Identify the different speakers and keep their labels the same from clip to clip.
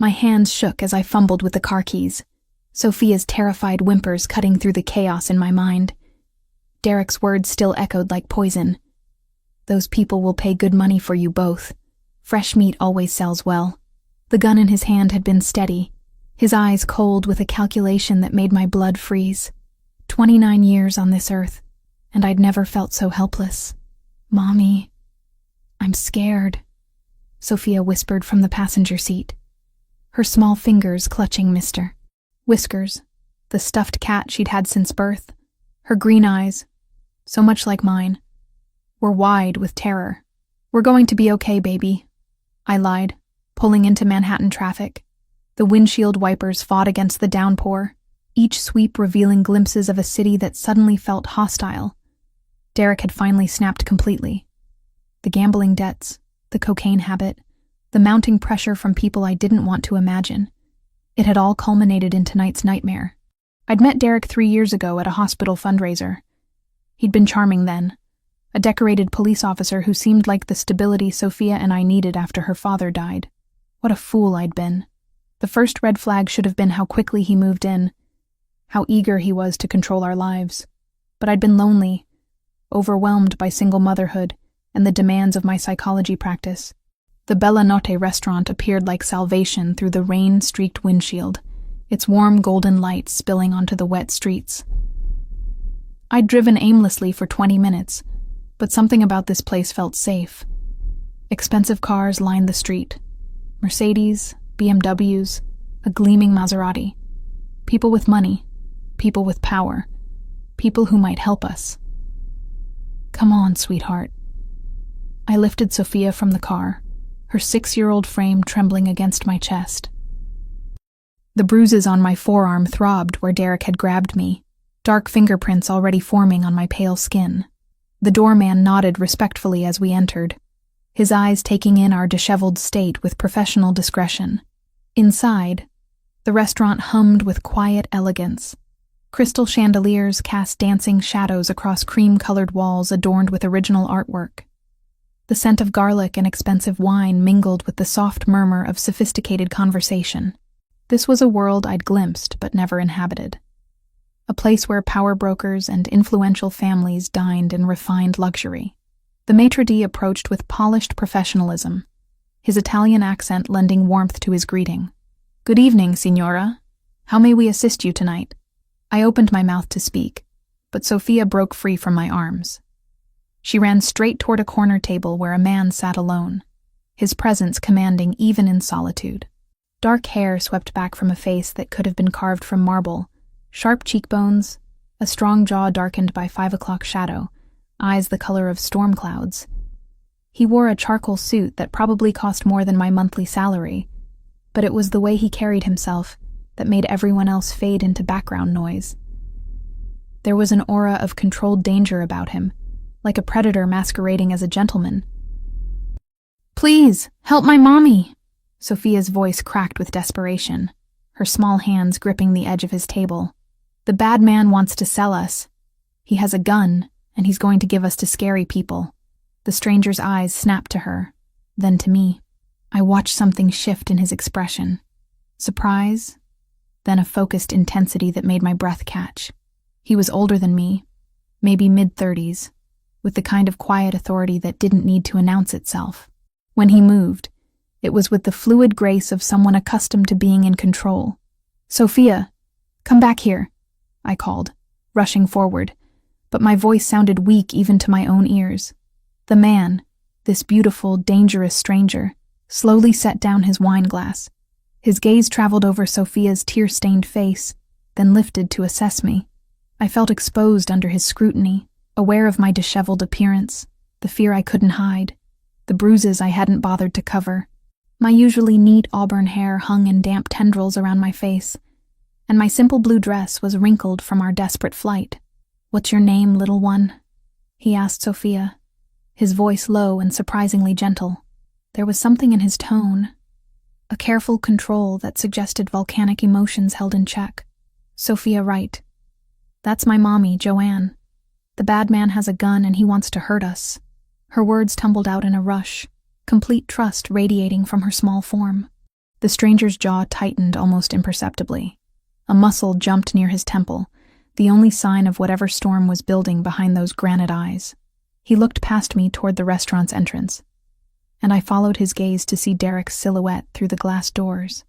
Speaker 1: My hands shook as I fumbled with the car keys, Sophia's terrified whimpers cutting through the chaos in my mind. Derek's words still echoed like poison. Those people will pay good money for you both. Fresh meat always sells well. The gun in his hand had been steady, his eyes cold with a calculation that made my blood freeze. 29 years on this earth, and I'd never felt so helpless. Mommy, I'm scared, Sophia whispered from the passenger seat, her small fingers clutching Mr. Whiskers, the stuffed cat she'd had since birth. Her green eyes, so much like mine, were wide with terror. We're going to be okay, baby, I lied, pulling into Manhattan traffic. The windshield wipers fought against the downpour, each sweep revealing glimpses of a city that suddenly felt hostile. Derek had finally snapped completely. The gambling debts, the cocaine habit, the mounting pressure from people I didn't want to imagine. It had all culminated in tonight's nightmare. I'd met Derek 3 years ago at a hospital fundraiser. He'd been charming then, a decorated police officer who seemed like the stability Sophia and I needed after her father died. What a fool I'd been. The first red flag should have been how quickly he moved in, how eager he was to control our lives. But I'd been lonely, overwhelmed by single motherhood and the demands of my psychology practice. The Bella Notte restaurant appeared like salvation through the rain-streaked windshield, its warm golden light spilling onto the wet streets. I'd driven aimlessly for 20 minutes, but something about this place felt safe. Expensive cars lined the street. Mercedes, BMWs, a gleaming Maserati. People with money, people with power, people who might help us. Come on, sweetheart. I lifted Sophia from the car, her 6-year-old frame trembling against my chest. The bruises on my forearm throbbed where Derek had grabbed me, dark fingerprints already forming on my pale skin. The doorman nodded respectfully as we entered, his eyes taking in our disheveled state with professional discretion. Inside, the restaurant hummed with quiet elegance. Crystal chandeliers cast dancing shadows across cream-colored walls adorned with original artwork. The scent of garlic and expensive wine mingled with the soft murmur of sophisticated conversation. This was a world I'd glimpsed but never inhabited. A place where power brokers and influential families dined in refined luxury. The maitre d' approached with polished professionalism, his Italian accent lending warmth to his greeting. "Good evening, signora. How may we assist you tonight?" I opened my mouth to speak, but Sophia broke free from my arms. She ran straight toward a corner table where a man sat alone, his presence commanding even in solitude. Dark hair swept back from a face that could have been carved from marble, sharp cheekbones, a strong jaw darkened by 5 o'clock shadow, eyes the color of storm clouds. He wore a charcoal suit that probably cost more than my monthly salary, but it was the way he carried himself that made everyone else fade into background noise. There was an aura of controlled danger about him, like a predator masquerading as a gentleman. "Please, help my mommy!" Sophia's voice cracked with desperation, her small hands gripping the edge of his table. "The bad man wants to sell us. He has a gun, and he's going to give us to scary people." The stranger's eyes snapped to her, then to me. I watched something shift in his expression. Surprise, then a focused intensity that made my breath catch. He was older than me, maybe mid-30s, with the kind of quiet authority that didn't need to announce itself. When he moved, it was with the fluid grace of someone accustomed to being in control. "Sophia, come back here," I called, rushing forward, but my voice sounded weak even to my own ears. The man, this beautiful, dangerous stranger, slowly set down his wine glass. His gaze traveled over Sophia's tear-stained face, then lifted to assess me. I felt exposed under his scrutiny, aware of my disheveled appearance, the fear I couldn't hide, the bruises I hadn't bothered to cover. My usually neat auburn hair hung in damp tendrils around my face, and my simple blue dress was wrinkled from our desperate flight. "What's your name, little one?" he asked Sophia, his voice low and surprisingly gentle. There was something in his tone, a careful control that suggested volcanic emotions held in check. "Sophia Wright. That's my mommy, Joanne. The bad man has a gun and he wants to hurt us." Her words tumbled out in a rush, complete trust radiating from her small form. The stranger's jaw tightened almost imperceptibly. A muscle jumped near his temple, the only sign of whatever storm was building behind those granite eyes. He looked past me toward the restaurant's entrance, and I followed his gaze to see Derek's silhouette through the glass doors.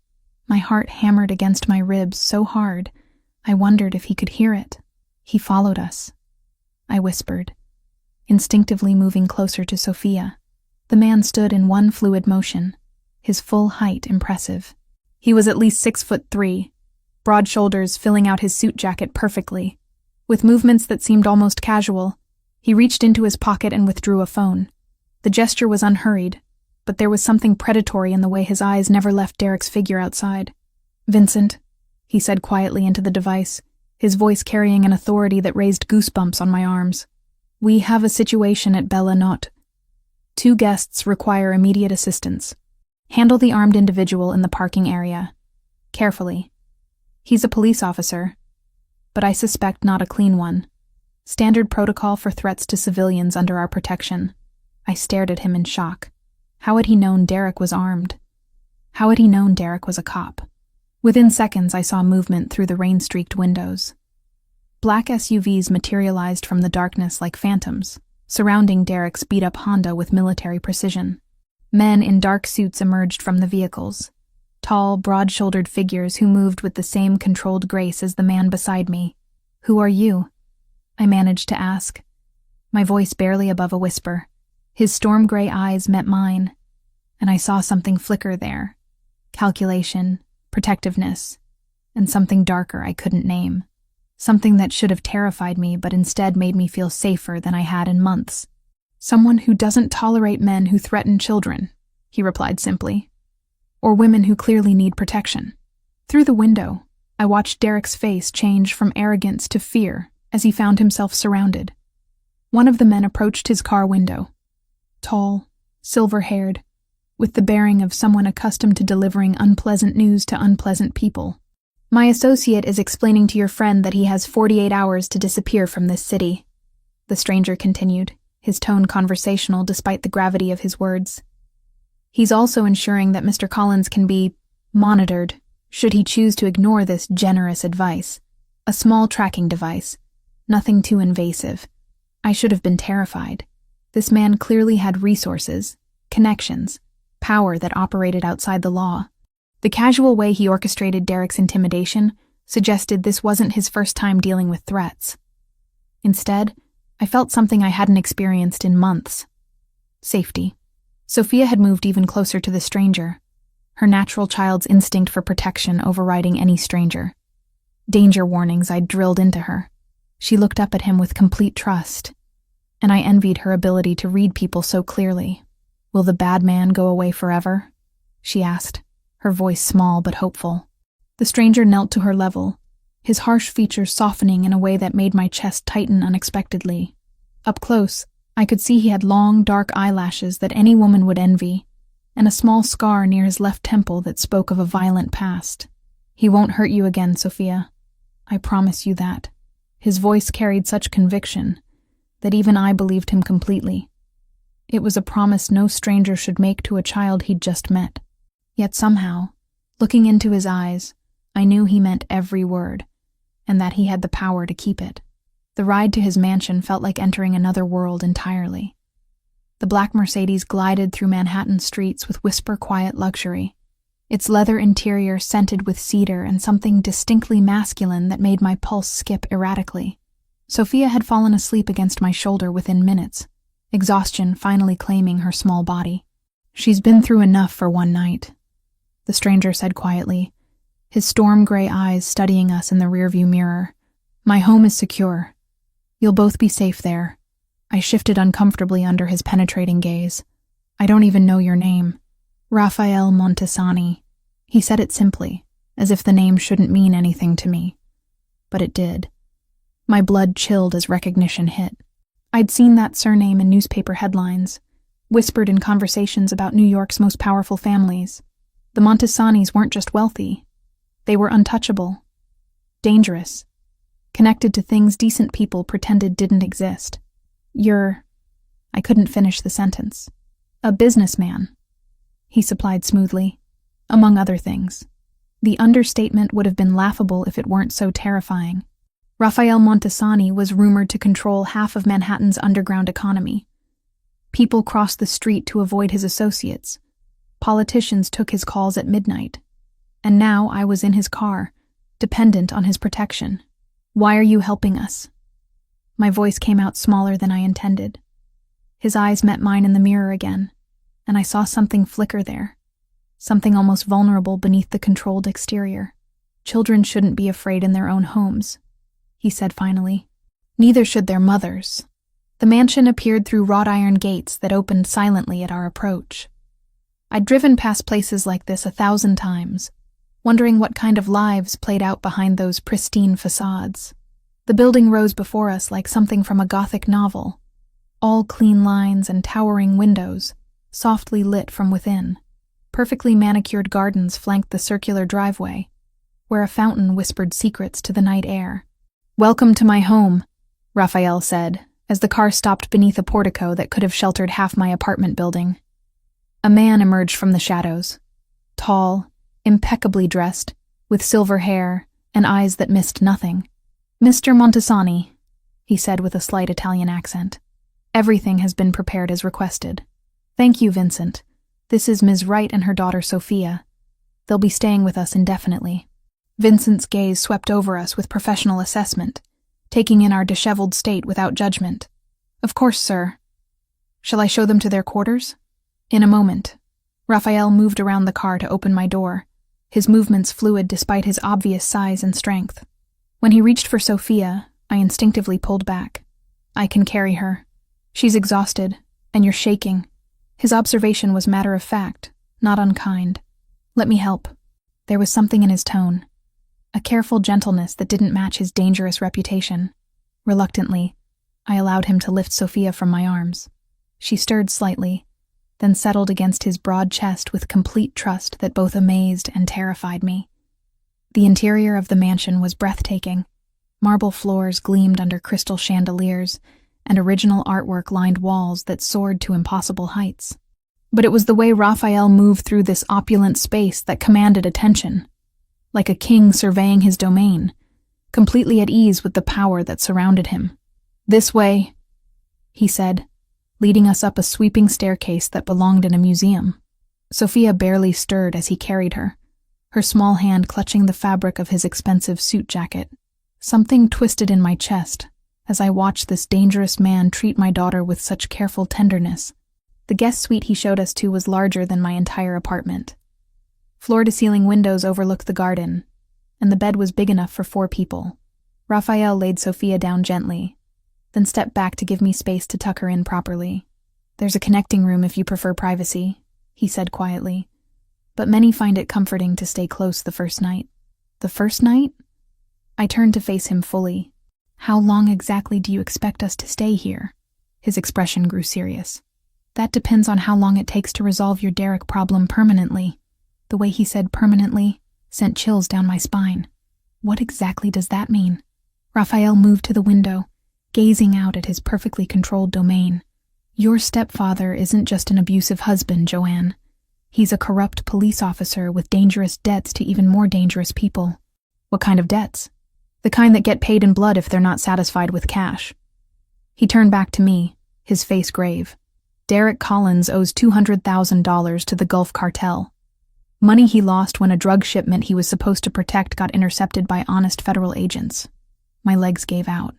Speaker 1: My heart hammered against my ribs so hard, I wondered if he could hear it. He followed us, I whispered, instinctively moving closer to Sophia. The man stood in one fluid motion, his full height impressive. He was at least 6'3", broad shoulders filling out his suit jacket perfectly. With movements that seemed almost casual, he reached into his pocket and withdrew a phone. The gesture was unhurried, but there was something predatory in the way his eyes never left Derek's figure outside. "Vincent," he said quietly into the device, his voice carrying an authority that raised goosebumps on my arms. "We have a situation at Bella Not. 2 guests require immediate assistance. Handle the armed individual in the parking area. Carefully. He's a police officer, but I suspect not a clean one. Standard protocol for threats to civilians under our protection." I stared at him in shock. How had he known Derek was armed? How had he known Derek was a cop? Within seconds, I saw movement through the rain-streaked windows. Black SUVs materialized from the darkness like phantoms, surrounding Derek's beat-up Honda with military precision. Men in dark suits emerged from the vehicles. Tall, broad-shouldered figures who moved with the same controlled grace as the man beside me. "Who are you?" I managed to ask, my voice barely above a whisper. His storm-gray eyes met mine, and I saw something flicker there. Calculation, protectiveness, and something darker I couldn't name. Something that should have terrified me but instead made me feel safer than I had in months. "Someone who doesn't tolerate men who threaten children," he replied simply. "Or women who clearly need protection." Through the window, I watched Derek's face change from arrogance to fear as he found himself surrounded. One of the men approached his car window. Tall, silver-haired, with the bearing of someone accustomed to delivering unpleasant news to unpleasant people. "My associate is explaining to your friend that he has 48 hours to disappear from this city," the stranger continued, his tone conversational despite the gravity of his words. "He's also ensuring that Mr. Collins can be monitored should he choose to ignore this generous advice. A small tracking device, nothing too invasive." I should have been terrified. This man clearly had resources, connections, power that operated outside the law. The casual way he orchestrated Derek's intimidation suggested this wasn't his first time dealing with threats. Instead, I felt something I hadn't experienced in months. Safety. Sophia had moved even closer to the stranger, her natural child's instinct for protection overriding any stranger. Danger warnings I'd drilled into her. She looked up at him with complete trust, and I envied her ability to read people so clearly. "Will the bad man go away forever?" she asked, her voice small but hopeful. The stranger knelt to her level, his harsh features softening in a way that made my chest tighten unexpectedly. Up close, I could see he had long, dark eyelashes that any woman would envy, and a small scar near his left temple that spoke of a violent past. "He won't hurt you again, Sophia. I promise you that." His voice carried such conviction that even I believed him completely. It was a promise no stranger should make to a child he'd just met. Yet somehow, looking into his eyes, I knew he meant every word, and that he had the power to keep it. The ride to his mansion felt like entering another world entirely. The black Mercedes glided through Manhattan streets with whisper-quiet luxury, its leather interior scented with cedar and something distinctly masculine that made my pulse skip erratically. Sophia had fallen asleep against my shoulder within minutes, exhaustion finally claiming her small body. "She's been through enough for one night," the stranger said quietly, his storm-gray eyes studying us in the rearview mirror. "My home is secure. You'll both be safe there." I shifted uncomfortably under his penetrating gaze. "I don't even know your name." "Raphael Montesani." He said it simply, as if the name shouldn't mean anything to me. But it did. My blood chilled as recognition hit. I'd seen that surname in newspaper headlines, whispered in conversations about New York's most powerful families. The Montesanis weren't just wealthy. They were untouchable, dangerous, connected to things decent people pretended didn't exist. I couldn't finish the sentence. "A businessman," he supplied smoothly. among other things. The understatement would have been laughable if it weren't so terrifying. Raphael Montesani was rumored to control half of Manhattan's underground economy. People crossed the street to avoid his associates. Politicians took his calls at midnight. And now I was in his car, dependent on his protection. Why are you helping us? My voice came out smaller than I intended. His eyes met mine in the mirror again, and I saw something flicker there. Something almost vulnerable beneath the controlled exterior. Children shouldn't be afraid in their own homes, he said finally. Neither should their mothers. The mansion appeared through wrought iron gates that opened silently at our approach. I'd driven past places like this 1,000 times, wondering what kind of lives played out behind those pristine facades. The building rose before us like something from a Gothic novel, all clean lines and towering windows, softly lit from within. Perfectly manicured gardens flanked the circular driveway, where a fountain whispered secrets to the night air. "Welcome to my home," Raphael said, as the car stopped beneath a portico that could have sheltered half my apartment building. A man emerged from the shadows, tall, impeccably dressed, with silver hair and eyes that missed nothing. "Mr. Montesani," he said with a slight Italian accent. "Everything has been prepared as requested. Thank you, Vincent. This is Ms. Wright and her daughter Sophia. They'll be staying with us indefinitely." Vincent's gaze swept over us with professional assessment, taking in our disheveled state without judgment. "Of course, sir. Shall I show them to their quarters?" In a moment. Raphael moved around the car to open my door, his movements fluid despite his obvious size and strength. When he reached for Sophia, I instinctively pulled back. "I can carry her. She's exhausted, and you're shaking." His observation was matter of fact, not unkind. "Let me help." There was something in his tone, a careful gentleness that didn't match his dangerous reputation. Reluctantly, I allowed him to lift Sophia from my arms. She stirred slightly, then settled against his broad chest with complete trust that both amazed and terrified me. The interior of the mansion was breathtaking. Marble floors gleamed under crystal chandeliers, and original artwork lined walls that soared to impossible heights. But it was the way Raphael moved through this opulent space that commanded attention, like a king surveying his domain, completely at ease with the power that surrounded him. "This way," he said, leading us up a sweeping staircase that belonged in a museum. Sophia barely stirred as he carried her, her small hand clutching the fabric of his expensive suit jacket. Something twisted in my chest as I watched this dangerous man treat my daughter with such careful tenderness. The guest suite he showed us to was larger than my entire apartment. Floor-to-ceiling windows overlooked the garden, and the bed was big enough for 4 people. Raphael laid Sophia down gently, then stepped back to give me space to tuck her in properly. "There's a connecting room if you prefer privacy," he said quietly, "but many find it comforting to stay close the first night." "The first night?" I turned to face him fully. "How long exactly do you expect us to stay here?" His expression grew serious. "That depends on how long it takes to resolve your Derek problem permanently." The way he said permanently sent chills down my spine. What exactly does that mean? Raphael moved to the window, gazing out at his perfectly controlled domain. "Your stepfather isn't just an abusive husband, Joanne. He's a corrupt police officer with dangerous debts to even more dangerous people." "What kind of debts?" "The kind that get paid in blood if they're not satisfied with cash." He turned back to me, his face grave. "Derek Collins owes $200,000 to the Gulf Cartel. Money he lost when a drug shipment he was supposed to protect got intercepted by honest federal agents." My legs gave out.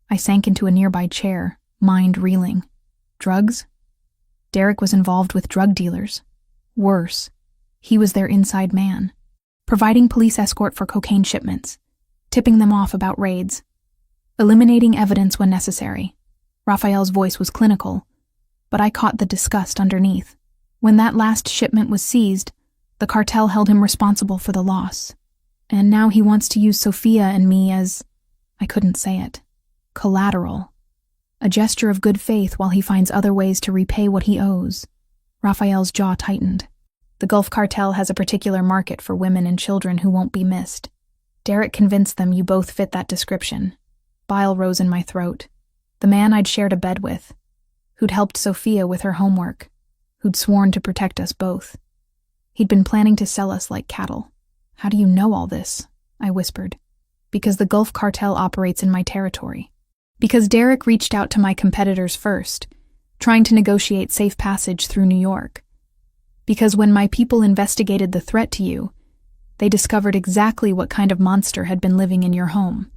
Speaker 1: I sank into a nearby chair, mind reeling. Drugs? Derek was involved with drug dealers. Worse, he was their inside man, providing police escort for cocaine shipments, tipping them off about raids, eliminating evidence when necessary. Raphael's voice was clinical, but I caught the disgust underneath. When that last shipment was seized, the cartel held him responsible for the loss. And now he wants to use Sophia and me as, I couldn't say it, collateral. A gesture of good faith while he finds other ways to repay what he owes. Raphael's jaw tightened. The Gulf Cartel has a particular market for women and children who won't be missed. Derek convinced them you both fit that description. Bile rose in my throat. The man I'd shared a bed with, who'd helped Sophia with her homework, who'd sworn to protect us both. He'd been planning to sell us like cattle. How do you know all this? I whispered. Because the Gulf Cartel operates in my territory. Because Derek reached out to my competitors first, trying to negotiate safe passage through New York. Because when my people investigated the threat to you, they discovered exactly what kind of monster had been living in your home.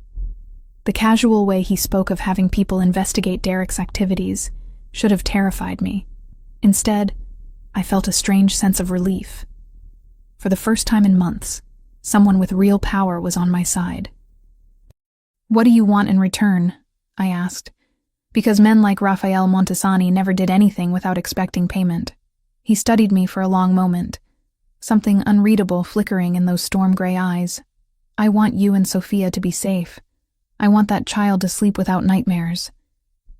Speaker 1: The casual way he spoke of having people investigate Derek's activities should have terrified me. Instead, I felt a strange sense of relief. For the first time in months, someone with real power was on my side. What do you want in return? I asked, because men like Rafael Montesani never did anything without expecting payment. He studied me for a long moment, something unreadable flickering in those storm-gray eyes. I want you and Sophia to be safe. I want that child to sleep without nightmares.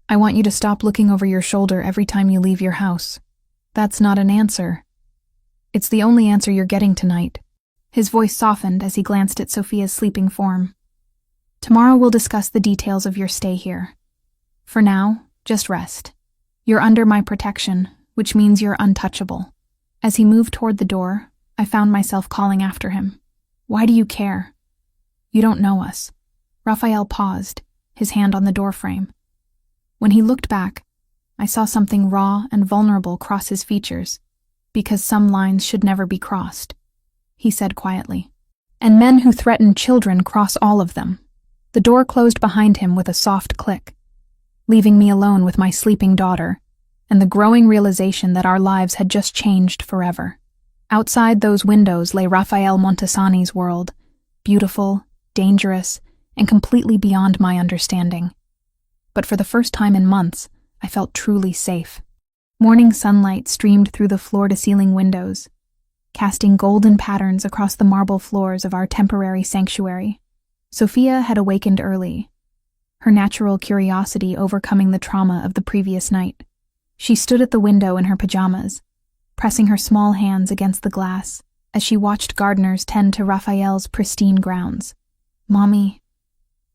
Speaker 1: I want you to stop looking over your shoulder every time you leave your house. That's not an answer. It's the only answer you're getting tonight. His voice softened as he glanced at Sophia's sleeping form. Tomorrow we'll discuss the details of your stay here. For now, just rest. You're under my protection, which means you're untouchable. As he moved toward the door, I found myself calling after him. Why do you care? You don't know us. Raphael paused, his hand on the doorframe. When he looked back, I saw something raw and vulnerable cross his features, because some lines should never be crossed, he said quietly. And men who threaten children cross all of them. The door closed behind him with a soft click, leaving me alone with my sleeping daughter, and the growing realization that our lives had just changed forever. Outside those windows lay Rafael Montesani's world, beautiful, dangerous, and completely beyond my understanding. But for the first time in months, I felt truly safe. Morning sunlight streamed through the floor-to-ceiling windows, casting golden patterns across the marble floors of our temporary sanctuary. Sophia had awakened early, her natural curiosity overcoming the trauma of the previous night. She stood at the window in her pajamas, pressing her small hands against the glass as she watched gardeners tend to Raphael's pristine grounds. "Mommy,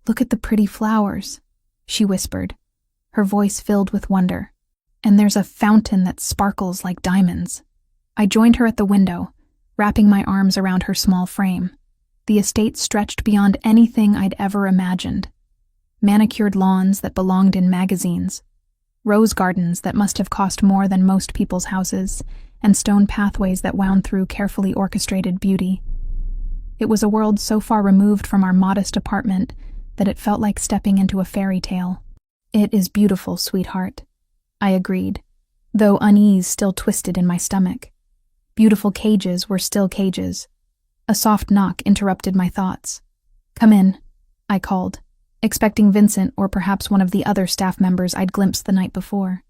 Speaker 1: look at the pretty flowers," she whispered, her voice filled with wonder. "And there's a fountain that sparkles like diamonds." I joined her at the window, wrapping my arms around her small frame. The estate stretched beyond anything I'd ever imagined. Manicured lawns that belonged in magazines, rose gardens that must have cost more than most people's houses, and stone pathways that wound through carefully orchestrated beauty. It was a world so far removed from our modest apartment that it felt like stepping into a fairy tale. "It is beautiful, sweetheart," I agreed, though unease still twisted in my stomach. Beautiful cages were still cages. A soft knock interrupted my thoughts. "Come in," I called, expecting Vincent or perhaps one of the other staff members I'd glimpsed the night before.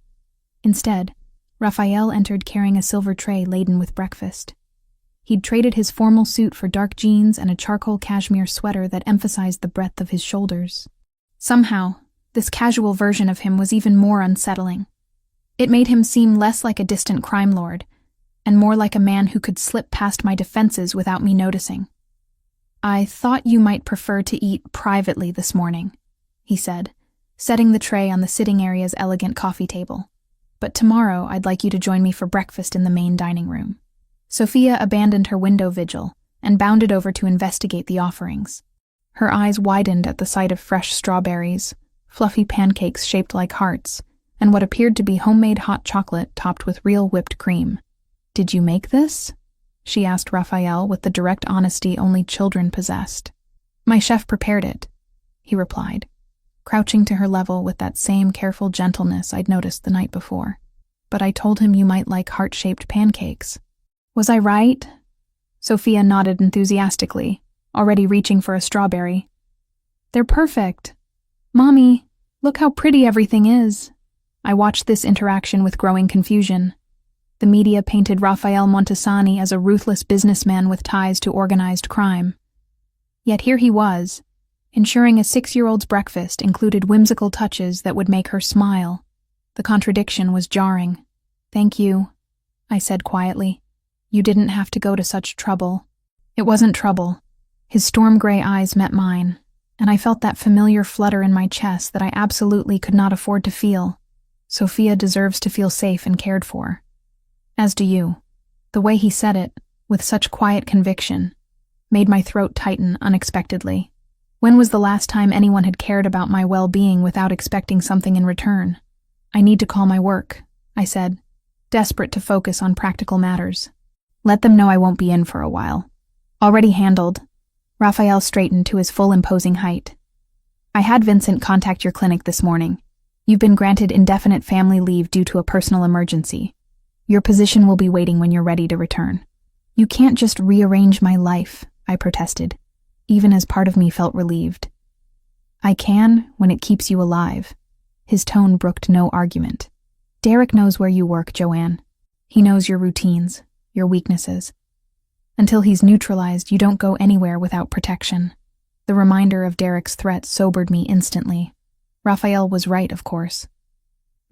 Speaker 1: Instead, Raphael entered carrying a silver tray laden with breakfast. He'd traded his formal suit for dark jeans and a charcoal cashmere sweater that emphasized the breadth of his shoulders. Somehow, this casual version of him was even more unsettling. It made him seem less like a distant crime lord, and more like a man who could slip past my defenses without me noticing. "I thought you might prefer to eat privately this morning," he said, setting the tray on the sitting area's elegant coffee table. "But tomorrow I'd like you to join me for breakfast in the main dining room." Sophia abandoned her window vigil and bounded over to investigate the offerings. Her eyes widened at the sight of fresh strawberries, fluffy pancakes shaped like hearts, and what appeared to be homemade hot chocolate topped with real whipped cream. "Did you make this?" she asked Raphael with the direct honesty only children possessed. "My chef prepared it," he replied, crouching to her level with that same careful gentleness I'd noticed the night before. "But I told him you might like heart-shaped pancakes." "Was I right?" Sophia nodded enthusiastically, already reaching for a strawberry. "They're perfect. Mommy, look how pretty everything is." I watched this interaction with growing confusion. The media painted Rafael Montesani as a ruthless businessman with ties to organized crime. Yet here he was, ensuring a 6-year-old's breakfast included whimsical touches that would make her smile. The contradiction was jarring. "Thank you," I said quietly. "You didn't have to go to such trouble." It wasn't trouble. His storm-gray eyes met mine, and I felt that familiar flutter in my chest that I absolutely could not afford to feel. Sophia deserves to feel safe and cared for. As do you. The way he said it, with such quiet conviction, made my throat tighten unexpectedly. When was the last time anyone had cared about my well-being without expecting something in return? I need to call my work, I said, desperate to focus on practical matters. Let them know I won't be in for a while. Already handled. Raphael straightened to his full imposing height. I had Vincent contact your clinic this morning. You've been granted indefinite family leave due to a personal emergency. Your position will be waiting when you're ready to return. You can't just rearrange my life, I protested, even as part of me felt relieved. I can when it keeps you alive. His tone brooked no argument. Derek knows where you work, Joanne. He knows your routines, your weaknesses. Until he's neutralized, you don't go anywhere without protection. The reminder of Derek's threat sobered me instantly. Raphael was right, of course.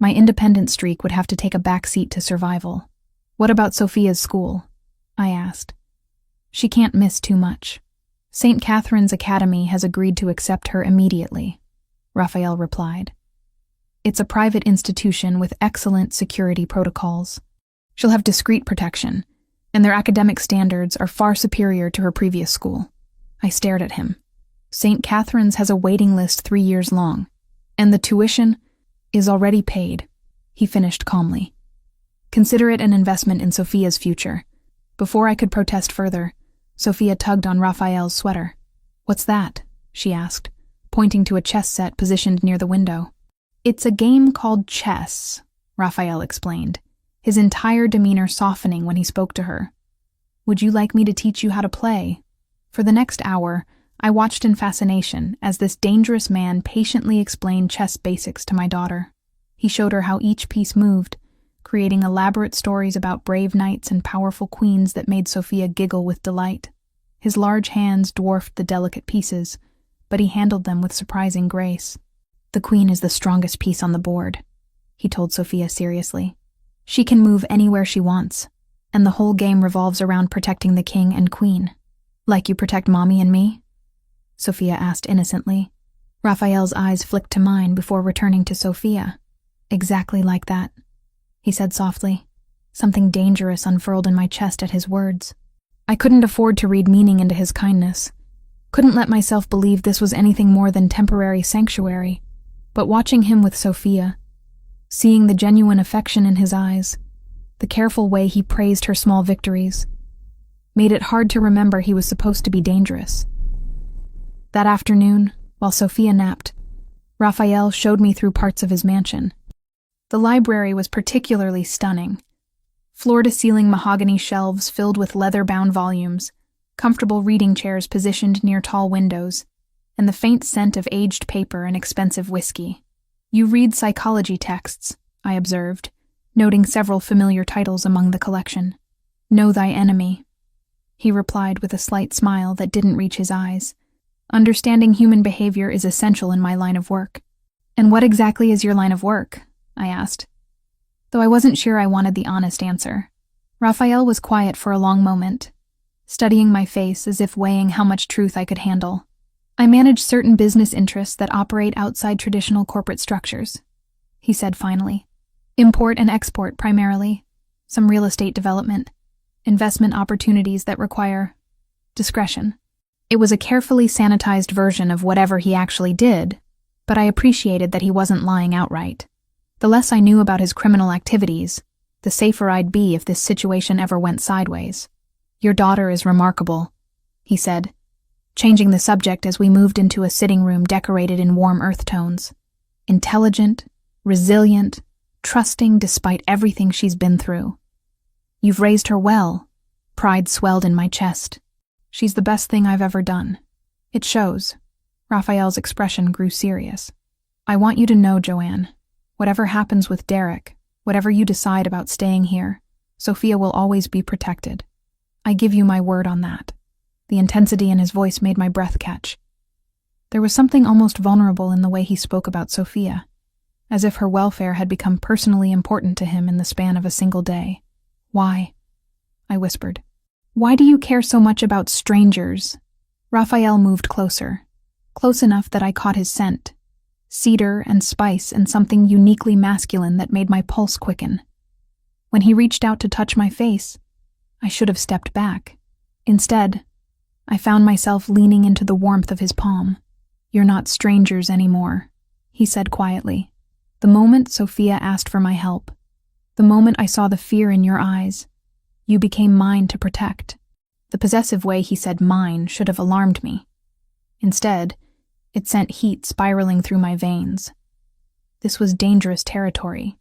Speaker 1: My independent streak would have to take a back seat to survival. What about Sophia's school? I asked. She can't miss too much. St. Catherine's Academy has agreed to accept her immediately, Raphael replied. It's a private institution with excellent security protocols. She'll have discreet protection, and their academic standards are far superior to her previous school. I stared at him. St. Catherine's has a waiting list 3 years long, and the tuition is already paid, he finished calmly. Consider it an investment in Sophia's future. Before I could protest further, Sophia tugged on Raphael's sweater. What's that? She asked, pointing to a chess set positioned near the window. It's a game called chess, Raphael explained, his entire demeanor softening when he spoke to her. Would you like me to teach you how to play? For the next hour, I watched in fascination as this dangerous man patiently explained chess basics to my daughter. He showed her how each piece moved, creating elaborate stories about brave knights and powerful queens that made Sophia giggle with delight. His large hands dwarfed the delicate pieces, but he handled them with surprising grace. The queen is the strongest piece on the board, he told Sophia seriously. She can move anywhere she wants, and the whole game revolves around protecting the king and queen. Like you protect Mommy and me? Sophia asked innocently. Raphael's eyes flicked to mine before returning to Sophia. Exactly like that, he said softly. Something dangerous unfurled in my chest at his words. I couldn't afford to read meaning into his kindness. Couldn't let myself believe this was anything more than temporary sanctuary. But watching him with Sophia, seeing the genuine affection in his eyes, the careful way he praised her small victories, made it hard to remember he was supposed to be dangerous. That afternoon, while Sophia napped, Raphael showed me through parts of his mansion. The library was particularly stunning. Floor-to-ceiling mahogany shelves filled with leather-bound volumes, comfortable reading chairs positioned near tall windows, and the faint scent of aged paper and expensive whiskey. You read psychology texts, I observed, noting several familiar titles among the collection. Know thy enemy, he replied with a slight smile that didn't reach his eyes. Understanding human behavior is essential in my line of work. And what exactly is your line of work? I asked, though I wasn't sure I wanted the honest answer. Raphael was quiet for a long moment, studying my face as if weighing how much truth I could handle. I manage certain business interests that operate outside traditional corporate structures, he said finally. Import and export primarily, some real estate development, investment opportunities that require discretion. It was a carefully sanitized version of whatever he actually did, but I appreciated that he wasn't lying outright. The less I knew about his criminal activities, the safer I'd be if this situation ever went sideways. Your daughter is remarkable, he said, changing the subject as we moved into a sitting room decorated in warm earth tones. Intelligent, resilient, trusting despite everything she's been through. You've raised her well. Pride swelled in my chest. She's the best thing I've ever done. It shows. Raphael's expression grew serious. I want you to know, Joanne, whatever happens with Derek, whatever you decide about staying here, Sophia will always be protected. I give you my word on that. The intensity in his voice made my breath catch. There was something almost vulnerable in the way he spoke about Sophia, as if her welfare had become personally important to him in the span of a single day. Why? I whispered. Why do you care so much about strangers? Raphael moved closer, close enough that I caught his scent. Cedar and spice and something uniquely masculine that made my pulse quicken. When he reached out to touch my face, I should have stepped back. Instead, I found myself leaning into the warmth of his palm. "You're not strangers anymore," he said quietly. "The moment Sophia asked for my help, the moment I saw the fear in your eyes, you became mine to protect." The possessive way he said mine should have alarmed me. Instead, it sent heat spiraling through my veins. This was dangerous territory,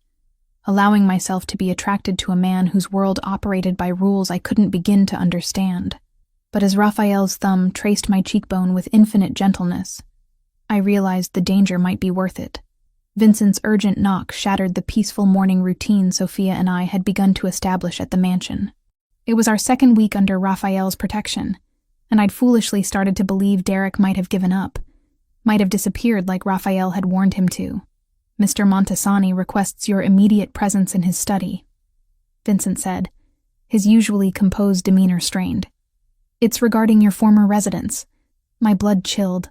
Speaker 1: allowing myself to be attracted to a man whose world operated by rules I couldn't begin to understand. But as Raphael's thumb traced my cheekbone with infinite gentleness, I realized the danger might be worth it. Vincent's urgent knock shattered the peaceful morning routine Sophia and I had begun to establish at the mansion. It was our second week under Raphael's protection, and I'd foolishly started to believe Derek might have given up, might have disappeared like Raphael had warned him to. "Mr. Montesani requests your immediate presence in his study," Vincent said, his usually composed demeanor strained. "It's regarding your former residence." My blood chilled.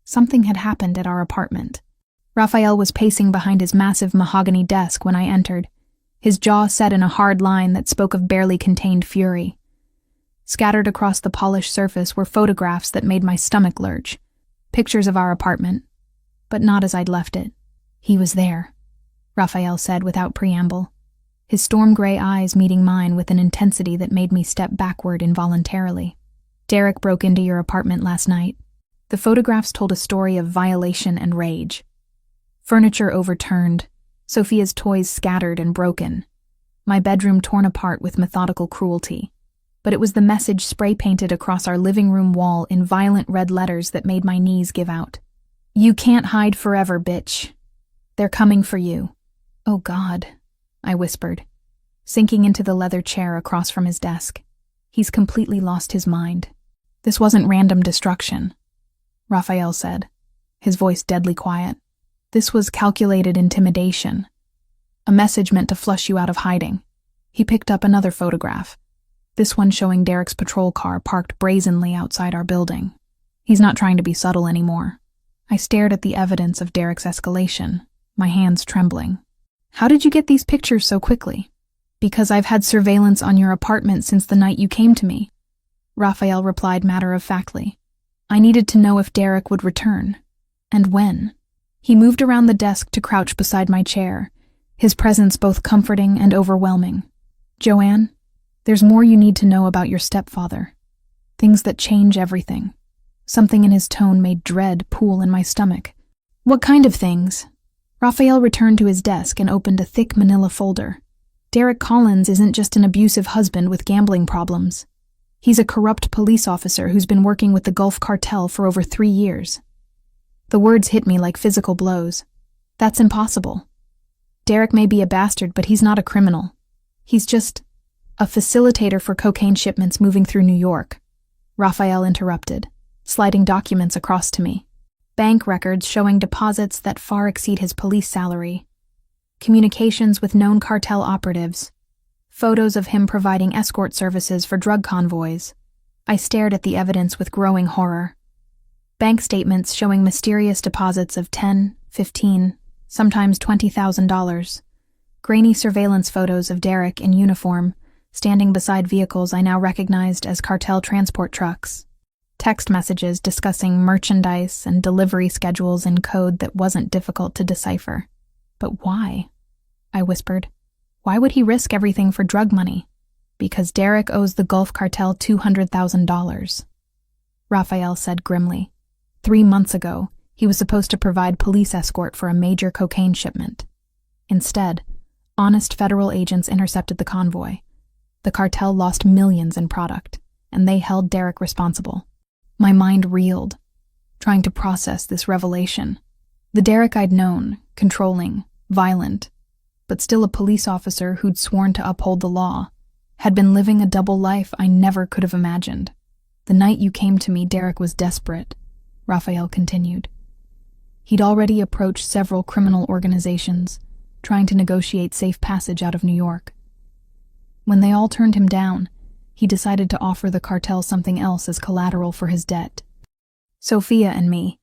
Speaker 1: Something had happened at our apartment. Raphael was pacing behind his massive mahogany desk when I entered, his jaw set in a hard line that spoke of barely contained fury. Scattered across the polished surface were photographs that made my stomach lurch, pictures of our apartment, but not as I'd left it. "He was there," Raphael said without preamble, his storm-gray eyes meeting mine with an intensity that made me step backward involuntarily. "Derek broke into your apartment last night." The photographs told a story of violation and rage. Furniture overturned, Sophia's toys scattered and broken, my bedroom torn apart with methodical cruelty. But it was the message spray-painted across our living room wall in violent red letters that made my knees give out. "You can't hide forever, bitch. They're coming for you." "Oh God," I whispered, sinking into the leather chair across from his desk. "He's completely lost his mind." "This wasn't random destruction," Raphael said, his voice deadly quiet. "This was calculated intimidation. A message meant to flush you out of hiding." He picked up another photograph, this one showing Derek's patrol car parked brazenly outside our building. He's not trying to be subtle anymore. I stared at the evidence of Derek's escalation, my hands trembling. "How did you get these pictures so quickly?" "Because I've had surveillance on your apartment since the night you came to me," Raphael replied matter-of-factly. "I needed to know if Derek would return, and when." He moved around the desk to crouch beside my chair, his presence both comforting and overwhelming. "Joanne, there's more you need to know about your stepfather. Things that change everything." Something in his tone made dread pool in my stomach. "What kind of things?" Raphael returned to his desk and opened a thick manila folder. "Derek Collins isn't just an abusive husband with gambling problems. He's a corrupt police officer who's been working with the Gulf Cartel for over 3 years. The words hit me like physical blows. That's impossible. Derek may be a bastard, but he's not a criminal. He's just a facilitator for cocaine shipments moving through New York." Raphael interrupted, sliding documents across to me. Bank records showing deposits that far exceed his police salary. Communications with known cartel operatives. Photos of him providing escort services for drug convoys. I stared at the evidence with growing horror. Bank statements showing mysterious deposits of $10, $15, sometimes $20,000. Grainy surveillance photos of Derek in uniform, standing beside vehicles I now recognized as cartel transport trucks. Text messages discussing merchandise and delivery schedules in code that wasn't difficult to decipher. "But why?" I whispered. "Why would he risk everything for drug money?" "Because Derek owes the Gulf Cartel $200,000. Raphael said grimly. 3 months ago, he was supposed to provide police escort for a major cocaine shipment. Instead, honest federal agents intercepted the convoy. The cartel lost millions in product, and they held Derek responsible. My mind reeled, trying to process this revelation. The Derek I'd known, controlling, violent, but still a police officer who'd sworn to uphold the law, had been living a double life I never could have imagined. "The night you came to me, Derek was desperate," Raphael continued. He'd already approached several criminal organizations, trying to negotiate safe passage out of New York. When they all turned him down, he decided to offer the cartel something else as collateral for his debt. "Sophia and me,"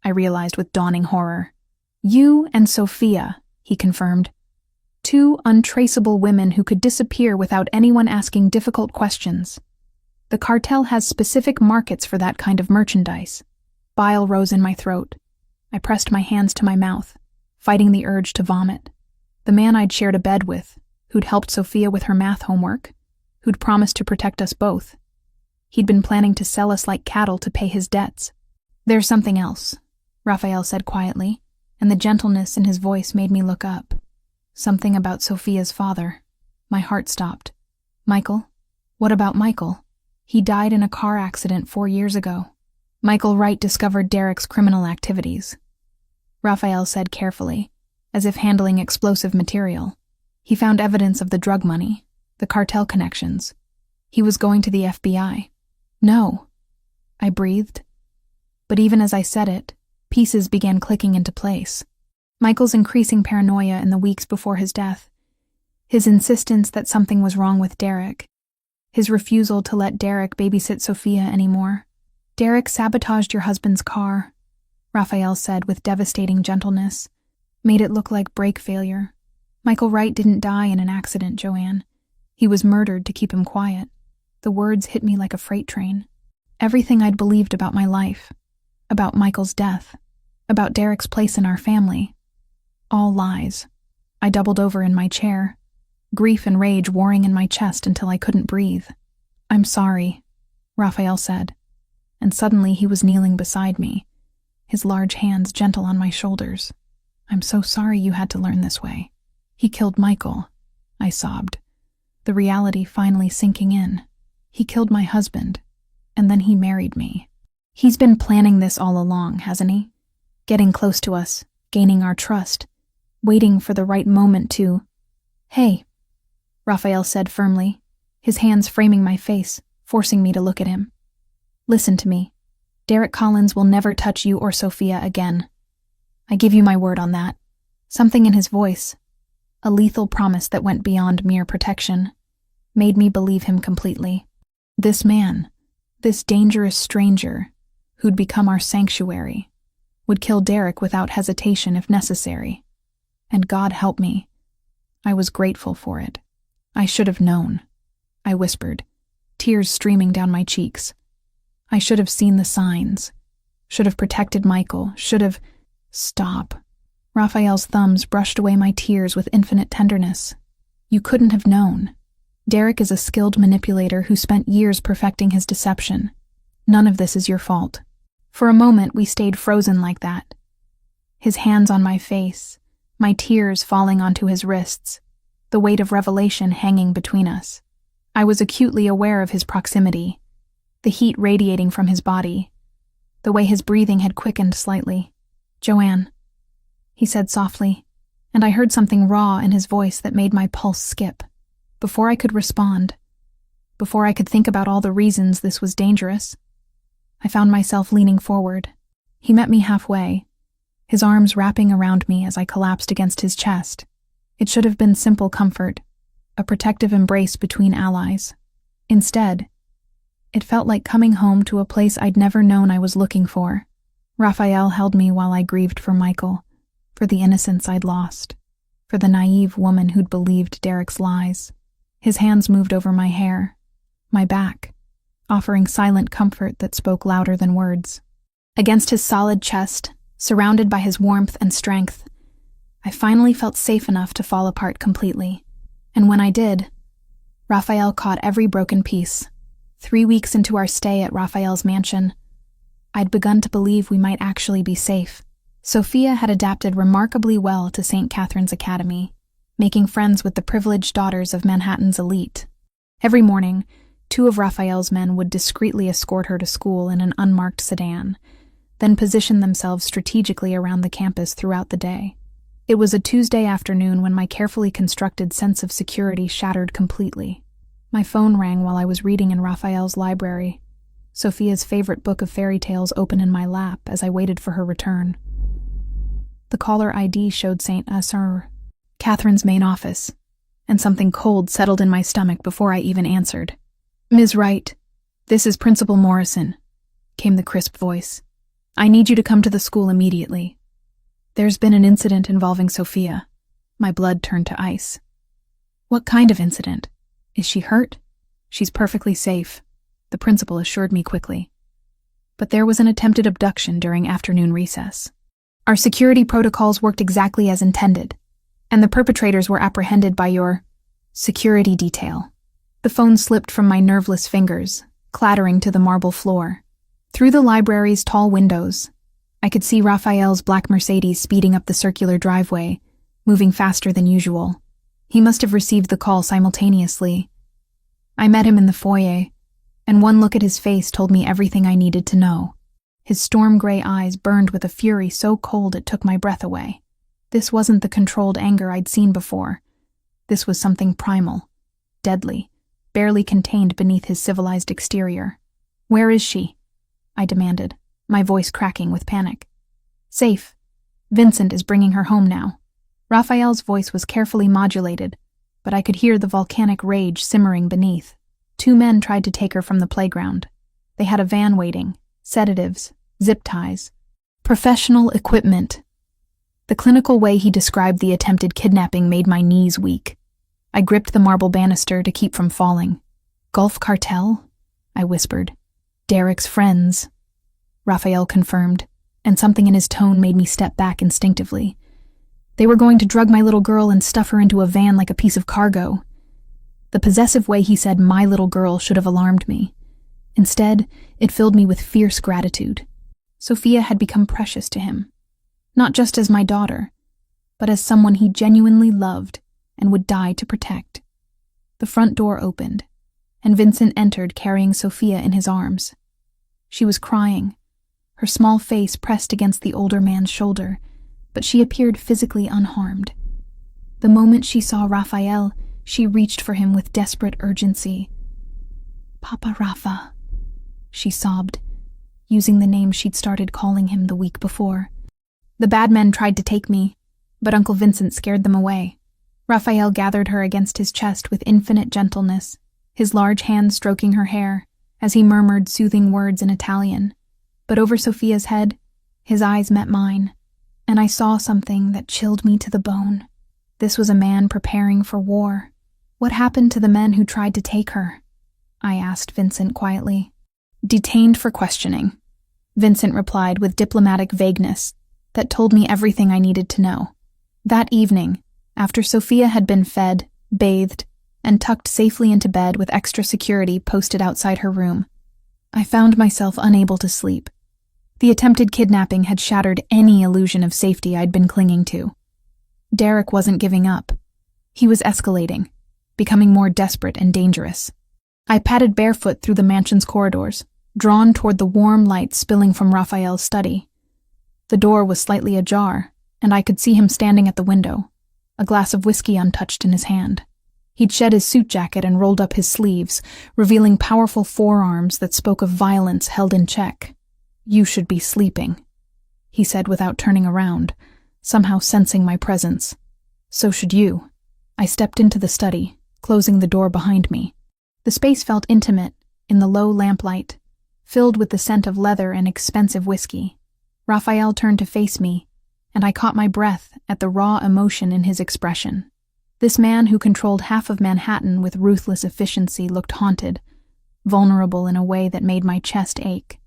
Speaker 1: I realized with dawning horror. "You and Sophia," he confirmed. 2 untraceable women who could disappear without anyone asking difficult questions. The cartel has specific markets for that kind of merchandise. Bile rose in my throat. I pressed my hands to my mouth, fighting the urge to vomit. The man I'd shared a bed with, who'd helped Sophia with her math homework, who'd promised to protect us both. He'd been planning to sell us like cattle to pay his debts. "There's something else," Raphael said quietly, and the gentleness in his voice made me look up. "Something about Sophia's father." My heart stopped. "Michael? What about Michael? He died in a car accident 4 years ago." "Michael Wright discovered Derek's criminal activities," Raphael said carefully, as if handling explosive material. "He found evidence of the drug money, the cartel connections. He was going to the FBI." "No," I breathed. But even as I said it, pieces began clicking into place. Michael's increasing paranoia in the weeks before his death, his insistence that something was wrong with Derek, his refusal to let Derek babysit Sophia anymore. "Derek sabotaged your husband's car," Raphael said with devastating gentleness, "made it look like brake failure. Michael Wright didn't die in an accident, Joanne. He was murdered to keep him quiet." The words hit me like a freight train. Everything I'd believed about my life, about Michael's death, about Derek's place in our family, all lies. I doubled over in my chair, grief and rage warring in my chest until I couldn't breathe. "I'm sorry," Raphael said, and suddenly he was kneeling beside me, his large hands gentle on my shoulders. "I'm so sorry you had to learn this way. He killed Michael," I sobbed, the reality finally sinking in. "He killed my husband, and then he married me. He's been planning this all along, hasn't he? Getting close to us, gaining our trust, waiting for the right moment to—" "Hey," Raphael said firmly, his hands framing my face, forcing me to look at him. "Listen to me. Derek Collins will never touch you or Sophia again. I give you my word on that." Something in his voice, a lethal promise that went beyond mere protection, made me believe him completely. This man, this dangerous stranger, who'd become our sanctuary, would kill Derek without hesitation if necessary. And God help me, I was grateful for it. "I should have known," I whispered, tears streaming down my cheeks. "I should have seen the signs, should have protected Michael, should have—" "Stop." Raphael's thumbs brushed away my tears with infinite tenderness. "You couldn't have known. Derek is a skilled manipulator who spent years perfecting his deception. None of this is your fault." For a moment we stayed frozen like that. His hands on my face, my tears falling onto his wrists, the weight of revelation hanging between us. I was acutely aware of his proximity, the heat radiating from his body, the way his breathing had quickened slightly. "Joanne," he said softly, and I heard something raw in his voice that made my pulse skip. Before I could respond, before I could think about all the reasons this was dangerous, I found myself leaning forward. He met me halfway, his arms wrapping around me as I collapsed against his chest. It should have been simple comfort, a protective embrace between allies. Instead, it felt like coming home to a place I'd never known I was looking for. Raphael held me while I grieved for Michael, for the innocence I'd lost, for the naive woman who'd believed Derek's lies. His hands moved over my hair, my back, offering silent comfort that spoke louder than words. Against his solid chest, surrounded by his warmth and strength, I finally felt safe enough to fall apart completely. And when I did, Raphael caught every broken piece. 3 weeks into our stay at Raphael's mansion, I'd begun to believe we might actually be safe. Sophia had adapted remarkably well to St. Catherine's Academy, making friends with the privileged daughters of Manhattan's elite. Every morning, 2 of Raphael's men would discreetly escort her to school in an unmarked sedan, then position themselves strategically around the campus throughout the day. It was a Tuesday afternoon when my carefully constructed sense of security shattered completely. My phone rang while I was reading in Raphael's library, Sophia's favorite book of fairy tales open in my lap as I waited for her return. The caller ID showed St. Catherine's main office, and something cold settled in my stomach before I even answered. "Ms. Wright, this is Principal Morrison," came the crisp voice. "I need you to come to the school immediately. There's been an incident involving Sophia. My blood turned to ice. What kind of incident? Is she hurt? She's perfectly safe, the principal assured me quickly. But there was an attempted abduction during afternoon recess. Our security protocols worked exactly as intended, and the perpetrators were apprehended by your security detail. The phone slipped from my nerveless fingers, clattering to the marble floor. Through the library's tall windows, I could see Raphael's black Mercedes speeding up the circular driveway, moving faster than usual. He must have received the call simultaneously. I met him in the foyer, and one look at his face told me everything I needed to know. His storm-gray eyes burned with a fury so cold it took my breath away. This wasn't the controlled anger I'd seen before. This was something primal, deadly, barely contained beneath his civilized exterior. "Where is she?" I demanded, my voice cracking with panic. "Safe. Vincent is bringing her home now." Raphael's voice was carefully modulated, but I could hear the volcanic rage simmering beneath. 2 men tried to take her from the playground. They had a van waiting, sedatives, zip ties, professional equipment. The clinical way he described the attempted kidnapping made my knees weak. I gripped the marble banister to keep from falling. "Gulf Cartel?" I whispered. "Derek's friends," Raphael confirmed, and something in his tone made me step back instinctively. They were going to drug my little girl and stuff her into a van like a piece of cargo. The possessive way he said "my little girl" should have alarmed me. Instead, it filled me with fierce gratitude. Sophia had become precious to him, not just as my daughter, but as someone he genuinely loved and would die to protect. The front door opened, and Vincent entered carrying Sophia in his arms. She was crying, her small face pressed against the older man's shoulder, but she appeared physically unharmed. The moment she saw Raphael, she reached for him with desperate urgency. "Papa Rafa," she sobbed, using the name she'd started calling him the week before. "The bad men tried to take me, but Uncle Vincent scared them away." Raphael gathered her against his chest with infinite gentleness, his large hand stroking her hair, as he murmured soothing words in Italian. But over Sophia's head, his eyes met mine, and I saw something that chilled me to the bone. This was a man preparing for war. "What happened to the men who tried to take her?" I asked Vincent quietly. "Detained for questioning," Vincent replied with diplomatic vagueness that told me everything I needed to know. That evening, after Sophia had been fed, bathed, and tucked safely into bed with extra security posted outside her room, I found myself unable to sleep. The attempted kidnapping had shattered any illusion of safety I'd been clinging to. Derek wasn't giving up. He was escalating, becoming more desperate and dangerous. I padded barefoot through the mansion's corridors, drawn toward the warm light spilling from Raphael's study. The door was slightly ajar, and I could see him standing at the window, a glass of whiskey untouched in his hand. He'd shed his suit jacket and rolled up his sleeves, revealing powerful forearms that spoke of violence held in check. "You should be sleeping," he said without turning around, somehow sensing my presence. "So should you." I stepped into the study, closing the door behind me. The space felt intimate in the low lamplight, filled with the scent of leather and expensive whiskey. Raphael turned to face me, and I caught my breath at the raw emotion in his expression. This man who controlled half of Manhattan with ruthless efficiency looked haunted, vulnerable in a way that made my chest ache.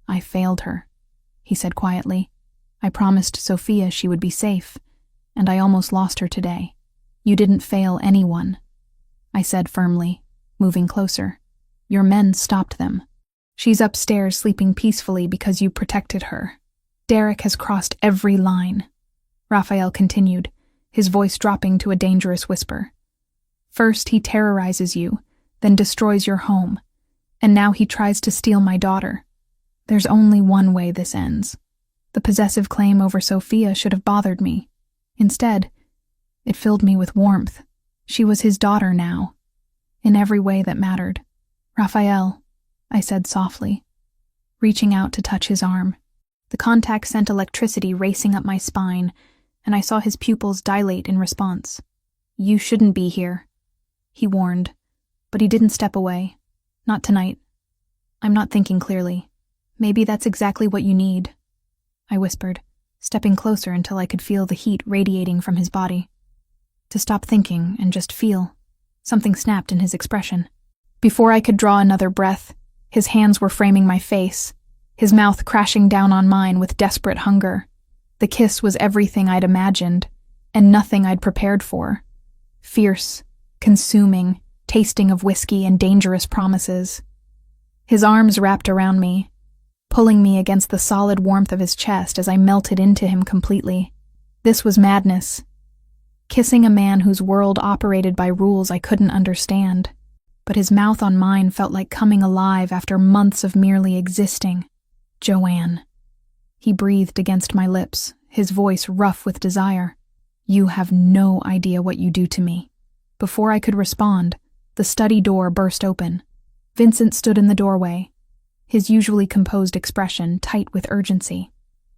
Speaker 1: "I failed her," he said quietly. "I promised Sophia she would be safe, and I almost lost her today." "You didn't fail anyone," I said firmly, moving closer. "Your men stopped them. She's upstairs sleeping peacefully because you protected her. Derek has crossed every line," Raphael continued, his voice dropping to a dangerous whisper. "First he terrorizes you, then destroys your home, and now he tries to steal my daughter. There's only one way this ends. The possessive claim over Sophia should have bothered me. Instead, it filled me with warmth. She was his daughter now, in every way that mattered. "Raphael," I said softly, reaching out to touch his arm. The contact sent electricity racing up my spine, and I saw his pupils dilate in response. "You shouldn't be here," he warned, but he didn't step away. "Not tonight. I'm not thinking clearly. Maybe that's exactly what you need," I whispered, stepping closer until I could feel the heat radiating from his body. to stop thinking and just feel. Something snapped in his expression. Before I could draw another breath, his hands were framing my face, his mouth crashing down on mine with desperate hunger. The kiss was everything I'd imagined, and nothing I'd prepared for. Fierce, consuming, tasting of whiskey and dangerous promises. His arms wrapped around me, pulling me against the solid warmth of his chest as I melted into him completely. This was madness. Kissing a man whose world operated by rules I couldn't understand. But his mouth on mine felt like coming alive after months of merely existing. Joanne. He breathed against my lips, his voice rough with desire. You have no idea what you do to me. Before I could respond, the study door burst open. Vincent stood in the doorway, his usually composed expression tight with urgency.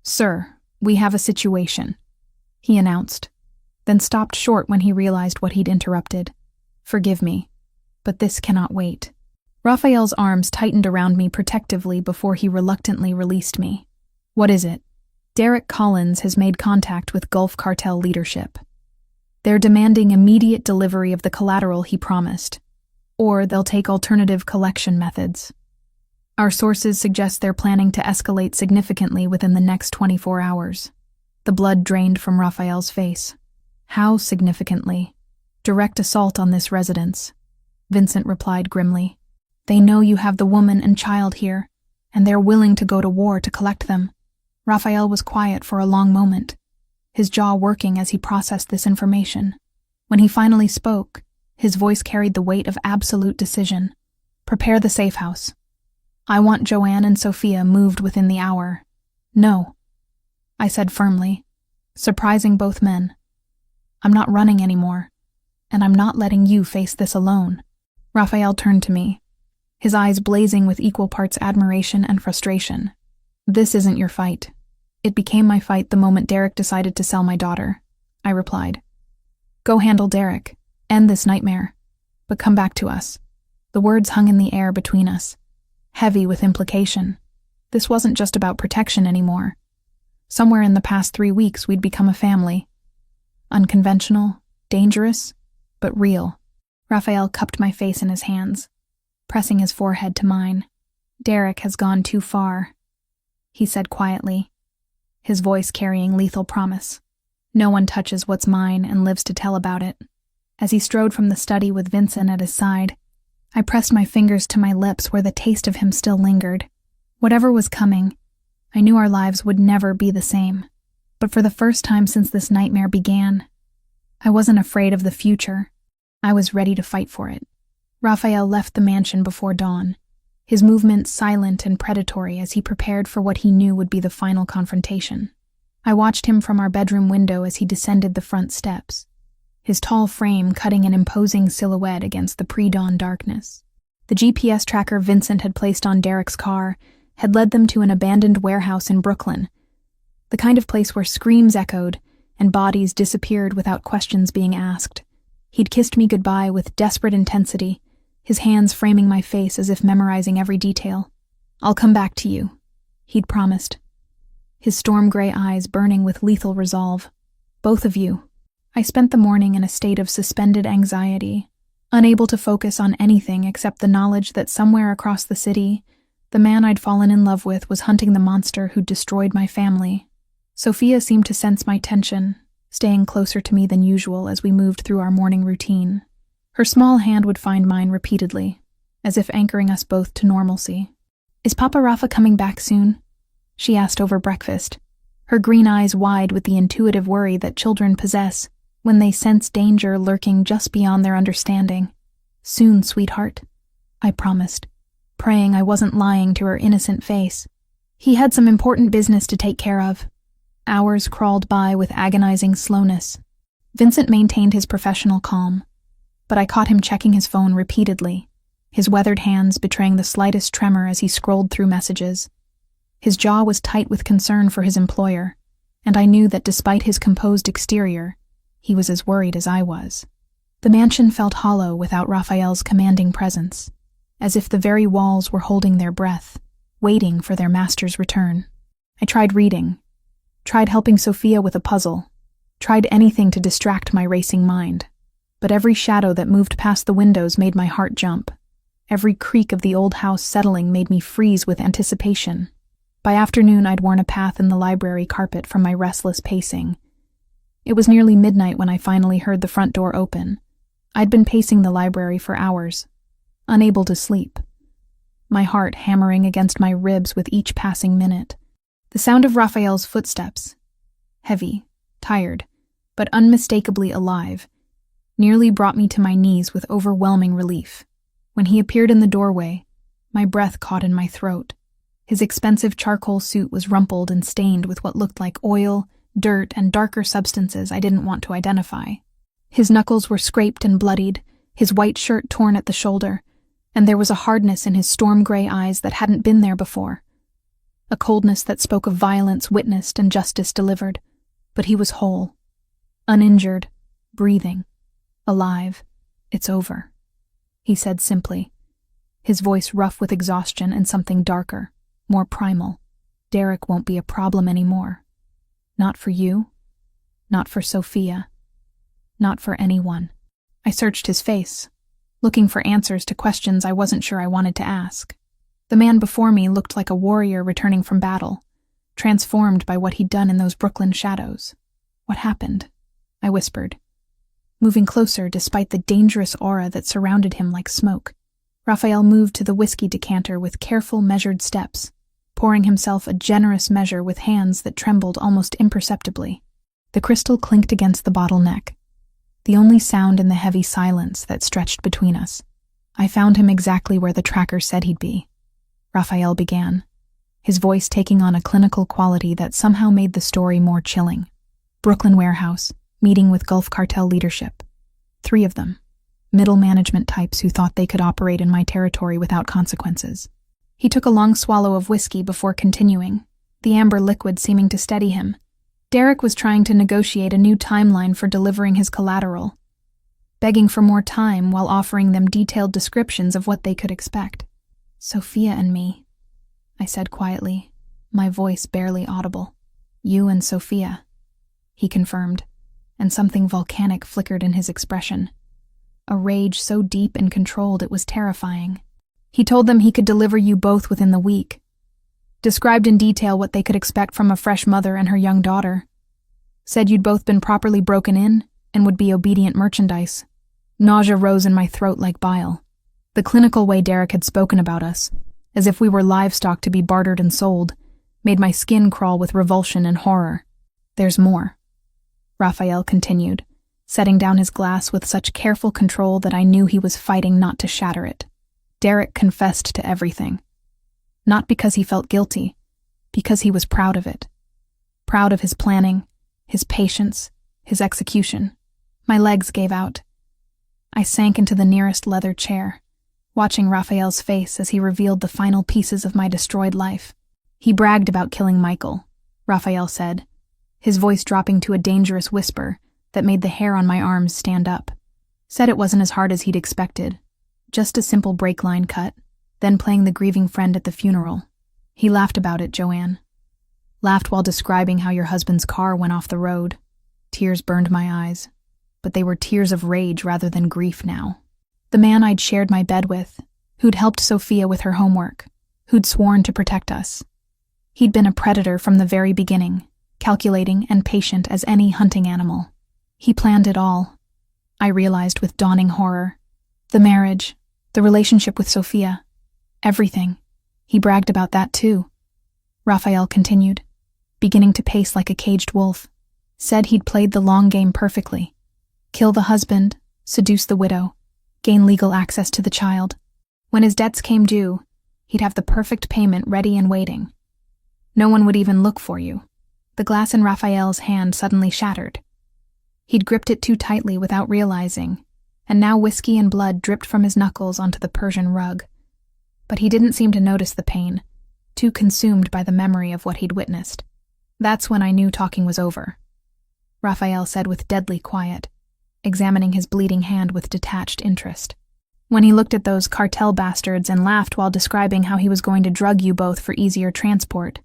Speaker 1: Sir, we have a situation, he announced, then stopped short when he realized what he'd interrupted. Forgive me, but this cannot wait. Raphael's arms tightened around me protectively before he reluctantly released me. What is it? Derek Collins has made contact with Gulf Cartel leadership. They're demanding immediate delivery of the collateral he promised, or they'll take alternative collection methods. Our sources suggest they're planning to escalate significantly within the next 24 hours. The blood drained from Raphael's face. How significantly? Direct assault on this residence, Vincent replied grimly. They know you have the woman and child here, and they're willing to go to war to collect them. Raphael was quiet for a long moment, his jaw working as he processed this information. When he finally spoke, his voice carried the weight of absolute decision. Prepare the safe house. I want Joanne and Sophia moved within the hour. No, I said firmly, surprising both men. I'm not running anymore, and I'm not letting you face this alone. Raphael turned to me, his eyes blazing with equal parts admiration and frustration. This isn't your fight. It became my fight the moment Derek decided to sell my daughter, I replied. Go handle Derek, end this nightmare, but come back to us. The words hung in the air between us, heavy with implication. This wasn't just about protection anymore. Somewhere in the past 3 weeks we'd become a family. Unconventional, dangerous, but real. Raphael cupped my face in his hands, pressing his forehead to mine. Derek has gone too far, he said quietly, his voice carrying lethal promise. No one touches what's mine and lives to tell about it. As he strode from the study with Vincent at his side, I pressed my fingers to my lips where the taste of him still lingered. Whatever was coming, I knew our lives would never be the same. But for the first time since this nightmare began, I wasn't afraid of the future. I was ready to fight for it. Raphael left the mansion before dawn, his movements silent and predatory as he prepared for what he knew would be the final confrontation. I watched him from our bedroom window as he descended the front steps, his tall frame cutting an imposing silhouette against the pre-dawn darkness. The GPS tracker Vincent had placed on Derek's car had led them to an abandoned warehouse in Brooklyn, the kind of place where screams echoed and bodies disappeared without questions being asked. He'd kissed me goodbye with desperate intensity, his hands framing my face as if memorizing every detail. I'll come back to you, he'd promised, his storm-gray eyes burning with lethal resolve. Both of you. I spent the morning in a state of suspended anxiety, unable to focus on anything except the knowledge that somewhere across the city, the man I'd fallen in love with was hunting the monster who'd destroyed my family. Sophia seemed to sense my tension, staying closer to me than usual as we moved through our morning routine. Her small hand would find mine repeatedly, as if anchoring us both to normalcy. Is Papa Rafa coming back soon? She asked over breakfast, her green eyes wide with the intuitive worry that children possess when they sense danger lurking just beyond their understanding. Soon, sweetheart, I promised, praying I wasn't lying to her innocent face. He had some important business to take care of. Hours crawled by with agonizing slowness. Vincent maintained his professional calm, but I caught him checking his phone repeatedly, his weathered hands betraying the slightest tremor as he scrolled through messages. His jaw was tight with concern for his employer, and I knew that despite his composed exterior, he was as worried as I was. The mansion felt hollow without Raphael's commanding presence, as if the very walls were holding their breath, waiting for their master's return. I tried reading, tried helping Sophia with a puzzle, tried anything to distract my racing mind. But every shadow that moved past the windows made my heart jump. Every creak of the old house settling made me freeze with anticipation. By afternoon, I'd worn a path in the library carpet from my restless pacing. It was nearly midnight when I finally heard the front door open. I'd been pacing the library for hours, unable to sleep, my heart hammering against my ribs with each passing minute. The sound of Raphael's footsteps, heavy, tired, but unmistakably alive, nearly brought me to my knees with overwhelming relief. When he appeared in the doorway, my breath caught in my throat. His expensive charcoal suit was rumpled and stained with what looked like oil, dirt, and darker substances I didn't want to identify. His knuckles were scraped and bloodied, his white shirt torn at the shoulder, and there was a hardness in his storm-gray eyes that hadn't been there before. A coldness that spoke of violence witnessed and justice delivered. But he was whole, uninjured, breathing, alive. "It's over," he said simply, his voice rough with exhaustion and something darker, more primal. "Derek won't be a problem anymore. Not for you, not for Sophia, not for anyone." I searched his face, looking for answers to questions I wasn't sure I wanted to ask. The man before me looked like a warrior returning from battle, transformed by what he'd done in those Brooklyn shadows. "What happened?" I whispered, moving closer despite the dangerous aura that surrounded him like smoke. Raphael moved to the whiskey decanter with careful, measured steps, pouring himself a generous measure with hands that trembled almost imperceptibly. The crystal clinked against the bottle neck, the only sound in the heavy silence that stretched between us. "I found him exactly where the tracker said he'd be," Raphael began, his voice taking on a clinical quality that somehow made the story more chilling. "Brooklyn warehouse, meeting with Gulf Cartel leadership. 3 of them, middle management types who thought they could operate in my territory without consequences." He took a long swallow of whiskey before continuing, the amber liquid seeming to steady him. Derek was trying to negotiate a new timeline for delivering his collateral, begging for more time while offering them detailed descriptions of what they could expect. "Sophia and me," I said quietly, my voice barely audible. "You and Sophia," he confirmed, and something volcanic flickered in his expression. A rage so deep and controlled it was terrifying. He told them he could deliver you both within the week, described in detail what they could expect from a fresh mother and her young daughter, said you'd both been properly broken in and would be obedient merchandise. Nausea rose in my throat like bile. The clinical way Derek had spoken about us, as if we were livestock to be bartered and sold, made my skin crawl with revulsion and horror. "There's more," Raphael continued, setting down his glass with such careful control that I knew he was fighting not to shatter it. Derek confessed to everything. Not because he felt guilty, because he was proud of it. Proud of his planning, his patience, his execution. My legs gave out. I sank into the nearest leather chair, watching Raphael's face as he revealed the final pieces of my destroyed life. "He bragged about killing Michael," Raphael said, his voice dropping to a dangerous whisper that made the hair on my arms stand up. Said it wasn't as hard as he'd expected. Just a simple brake line cut, then playing the grieving friend at the funeral. "He laughed about it, Joanne. Laughed while describing how your husband's car went off the road. Tears burned my eyes, but they were tears of rage rather than grief now. The man I'd shared my bed with, who'd helped Sophia with her homework, who'd sworn to protect us. He'd been a predator from the very beginning, calculating and patient as any hunting animal. He planned it all, I realized with dawning horror. The marriage, the relationship with Sophia, everything. He bragged about that too," Raphael continued, beginning to pace like a caged wolf. "Said he'd played the long game perfectly. Kill the husband, seduce the widow, gain legal access to the child. When his debts came due, he'd have the perfect payment ready and waiting. No one would even look for you." The glass in Raphael's hand suddenly shattered. He'd gripped it too tightly without realizing, and now whiskey and blood dripped from his knuckles onto the Persian rug. But he didn't seem to notice the pain, too consumed by the memory of what he'd witnessed. "That's when I knew talking was over," Raphael said with deadly quiet, examining his bleeding hand with detached interest. "When he looked at those cartel bastards and laughed while describing how he was going to drug you both for easier transport.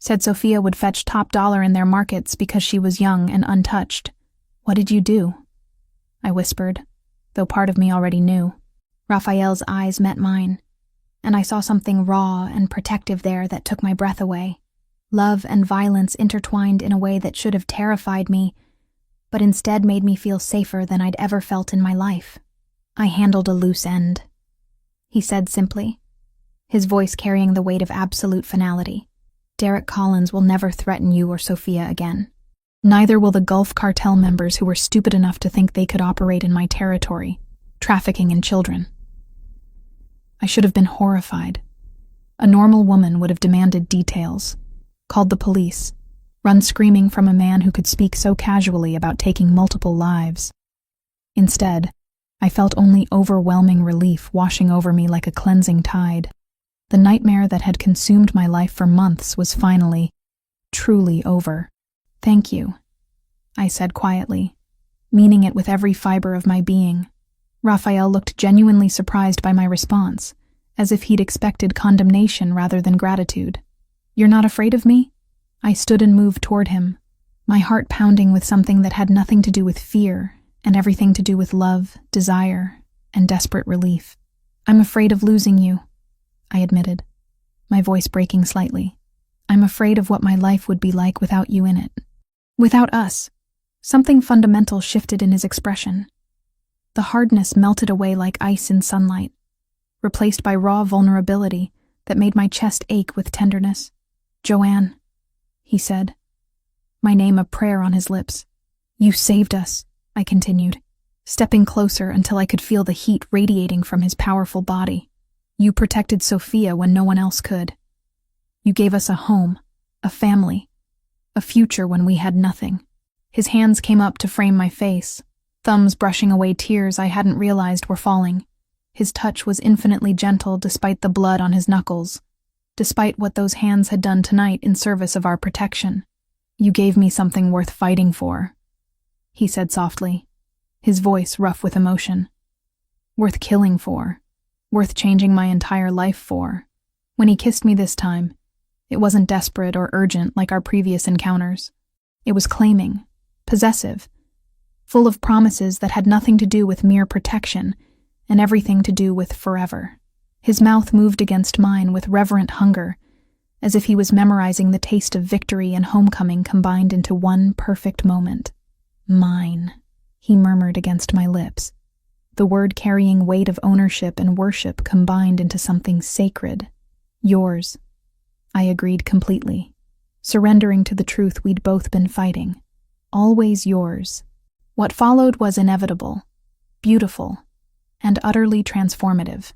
Speaker 1: Said Sophia would fetch top dollar in their markets because she was young and untouched. What did you do? I whispered, though part of me already knew. Raphael's eyes met mine, and I saw something raw and protective there that took my breath away. Love and violence intertwined in a way that should have terrified me, but instead made me feel safer than I'd ever felt in my life. I handled a loose end, he said simply, his voice carrying the weight of absolute finality. Derek Collins will never threaten you or Sophia again. Neither will the Gulf Cartel members who were stupid enough to think they could operate in my territory, trafficking in children. I should have been horrified. A normal woman would have demanded details, called the police, run screaming from a man who could speak so casually about taking multiple lives. Instead, I felt only overwhelming relief washing over me like a cleansing tide. The nightmare that had consumed my life for months was finally, truly over. Thank you, I said quietly, meaning it with every fiber of my being. Raphael looked genuinely surprised by my response, as if he'd expected condemnation rather than gratitude. You're not afraid of me? I stood and moved toward him, my heart pounding with something that had nothing to do with fear and everything to do with love, desire, and desperate relief. I'm afraid of losing you, I admitted, my voice breaking slightly. I'm afraid of what my life would be like without you in it. Without us. Something fundamental shifted in his expression. The hardness melted away like ice in sunlight, replaced by raw vulnerability that made my chest ache with tenderness. Joanne, he said, my name a prayer on his lips. You saved us, I continued, stepping closer until I could feel the heat radiating from his powerful body. You protected Sophia when no one else could. You gave us a home, a family, a future when we had nothing. His hands came up to frame my face, thumbs brushing away tears I hadn't realized were falling. His touch was infinitely gentle despite the blood on his knuckles, despite what those hands had done tonight in service of our protection. You gave me something worth fighting for, he said softly, his voice rough with emotion. Worth killing for, worth changing my entire life for. When he kissed me this time, it wasn't desperate or urgent like our previous encounters. It was claiming, possessive, full of promises that had nothing to do with mere protection and everything to do with forever. His mouth moved against mine with reverent hunger, as if he was memorizing the taste of victory and homecoming combined into one perfect moment. Mine, he murmured against my lips, the word carrying weight of ownership and worship combined into something sacred. Yours, I agreed completely, surrendering to the truth we'd both been fighting. Always yours. What followed was inevitable, beautiful, and utterly transformative.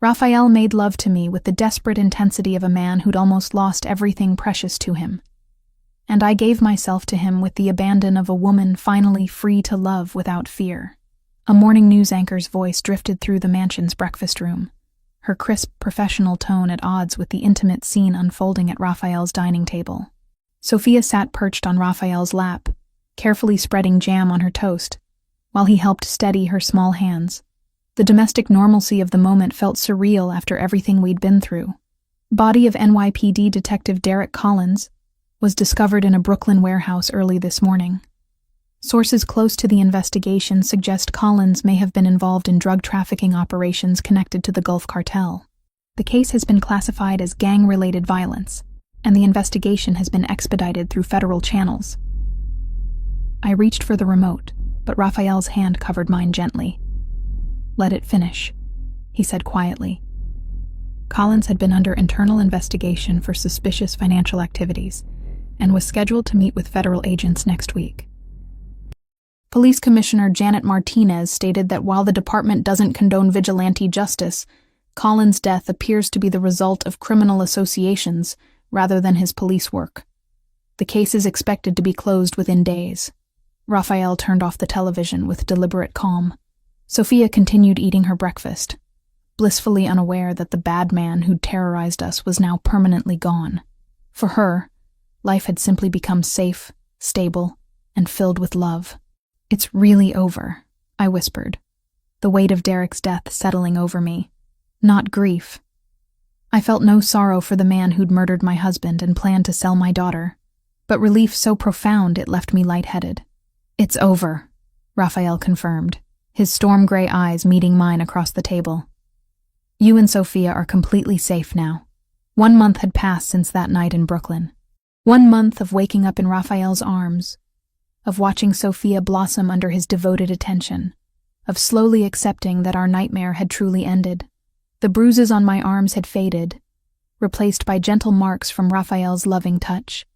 Speaker 1: Raphael made love to me with the desperate intensity of a man who'd almost lost everything precious to him. And I gave myself to him with the abandon of a woman finally free to love without fear. A morning news anchor's voice drifted through the mansion's breakfast room, her crisp professional tone at odds with the intimate scene unfolding at Raphael's dining table. Sophia sat perched on Raphael's lap, carefully spreading jam on her toast, while he helped steady her small hands. The domestic normalcy of the moment felt surreal after everything we'd been through. Body of NYPD Detective Derek Collins was discovered in a Brooklyn warehouse early this morning. Sources close to the investigation suggest Collins may have been involved in drug trafficking operations connected to the Gulf Cartel. The case has been classified as gang-related violence, and the investigation has been expedited through federal channels. I reached for the remote, but Raphael's hand covered mine gently. Let it finish, he said quietly. Collins had been under internal investigation for suspicious financial activities and was scheduled to meet with federal agents next week. Police Commissioner Janet Martinez stated that while the department doesn't condone vigilante justice, Collins' death appears to be the result of criminal associations rather than his police work. The case is expected to be closed within days. Raphael turned off the television with deliberate calm. Sophia continued eating her breakfast, blissfully unaware that the bad man who'd terrorized us was now permanently gone. For her, life had simply become safe, stable, and filled with love. It's really over, I whispered, the weight of Derek's death settling over me. Not grief, I felt no sorrow for the man who'd murdered my husband and planned to sell my daughter, but relief so profound it left me lightheaded. "It's over," Raphael confirmed, his storm-gray eyes meeting mine across the table. "You and Sophia are completely safe now." 1 month had passed since that night in Brooklyn. 1 month of waking up in Raphael's arms, of watching Sophia blossom under his devoted attention, of slowly accepting that our nightmare had truly ended. The bruises on my arms had faded, replaced by gentle marks from Raphael's loving touch.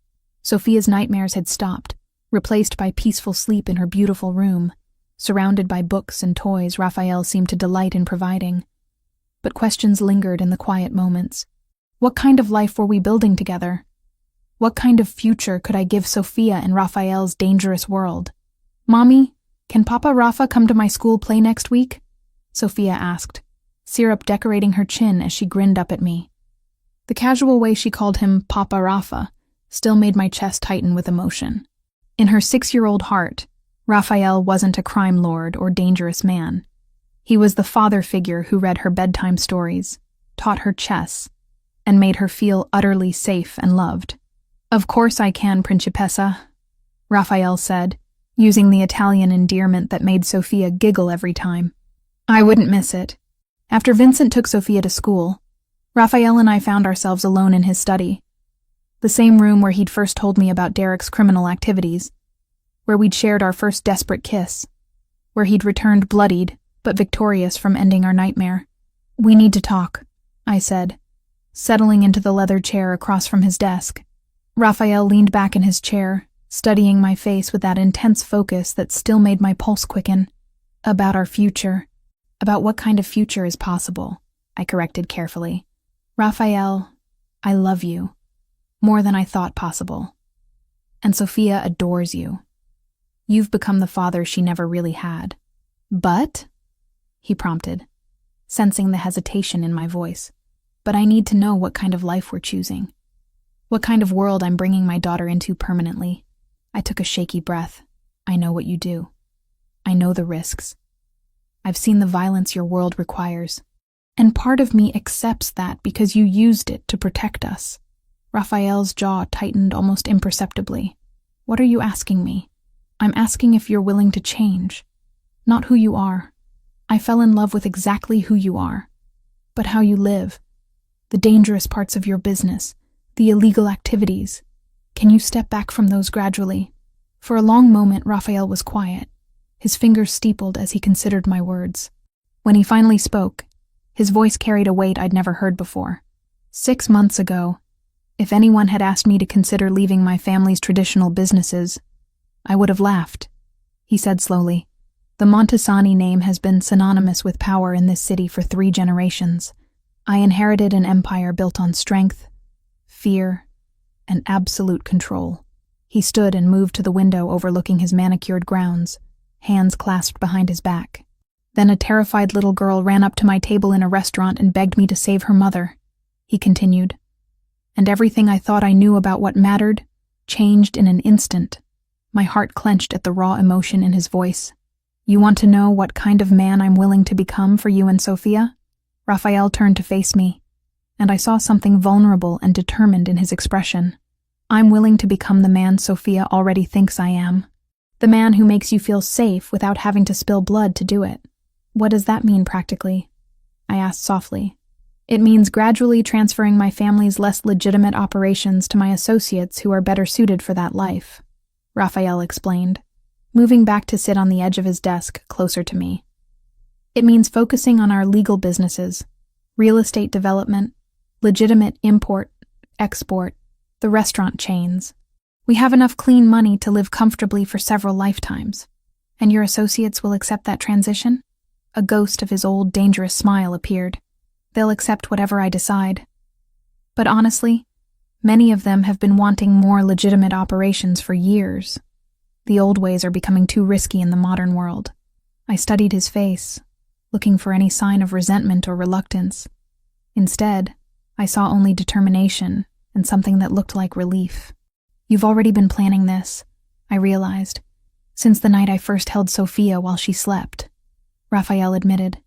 Speaker 1: Sophia's nightmares had stopped, replaced by peaceful sleep in her beautiful room, surrounded by books and toys Raphael seemed to delight in providing. But questions lingered in the quiet moments. What kind of life were we building together? What kind of future could I give Sophia in Raphael's dangerous world? "Mommy, can Papa Rafa come to my school play next week?" Sophia asked, syrup decorating her chin as she grinned up at me. The casual way she called him Papa Rafa still made my chest tighten with emotion. In her 6-year-old heart, Raphael wasn't a crime lord or dangerous man. He was the father figure who read her bedtime stories, taught her chess, and made her feel utterly safe and loved. "Of course I can, Principessa," Raphael said, using the Italian endearment that made Sophia giggle every time. I wouldn't miss it. After Vincent took Sophia to school, Raphael and I found ourselves alone in his study. The same room where he'd first told me about Derek's criminal activities, where we'd shared our first desperate kiss, where he'd returned bloodied but victorious from ending our nightmare. "We need to talk," I said, settling into the leather chair across from his desk. Raphael leaned back in his chair, studying my face with that intense focus that still made my pulse quicken. "About our future. About what kind of future is possible," I corrected carefully. "Raphael, I love you. More than I thought possible. And Sophia adores you. You've become the father she never really had." "But?" he prompted, sensing the hesitation in my voice. "But I need to know what kind of life we're choosing. What kind of world I'm bringing my daughter into permanently." I took a shaky breath. "I know what you do. I know the risks. I've seen the violence your world requires. And part of me accepts that because you used it to protect us." Raphael's jaw tightened almost imperceptibly. "What are you asking me?" "I'm asking if you're willing to change. Not who you are. I fell in love with exactly who you are. But how you live. The dangerous parts of your business. The illegal activities. Can you step back from those gradually?" For a long moment, Raphael was quiet, his fingers steepled as he considered my words. When he finally spoke, his voice carried a weight I'd never heard before. 6 months ago, if anyone had asked me to consider leaving my family's traditional businesses, I would have laughed. He said slowly, "The Montesani name has been synonymous with power in this city for 3 generations. I inherited an empire built on strength, fear, and absolute control." He stood and moved to the window overlooking his manicured grounds, hands clasped behind his back. "Then a terrified little girl ran up to my table in a restaurant and begged me to save her mother," he continued. "And everything I thought I knew about what mattered changed in an instant." My heart clenched at the raw emotion in his voice. "You want to know what kind of man I'm willing to become for you and Sophia?" Raphael turned to face me, and I saw something vulnerable and determined in his expression. "I'm willing to become the man Sophia already thinks I am. The man who makes you feel safe without having to spill blood to do it." "What does that mean practically?" I asked softly. "It means gradually transferring my family's less legitimate operations to my associates who are better suited for that life," Raphael explained, moving back to sit on the edge of his desk closer to me. "It means focusing on our legal businesses, real estate development, legitimate import, export, the restaurant chains. We have enough clean money to live comfortably for several lifetimes. And your associates will accept that transition?" A ghost of his old dangerous smile appeared. "They'll accept whatever I decide. But honestly, many of them have been wanting more legitimate operations for years. The old ways are becoming too risky in the modern world." I studied his face, looking for any sign of resentment or reluctance. Instead, I saw only determination and something that looked like relief. "You've already been planning this," I realized, "since the night I first held Sophia while she slept," Raphael admitted.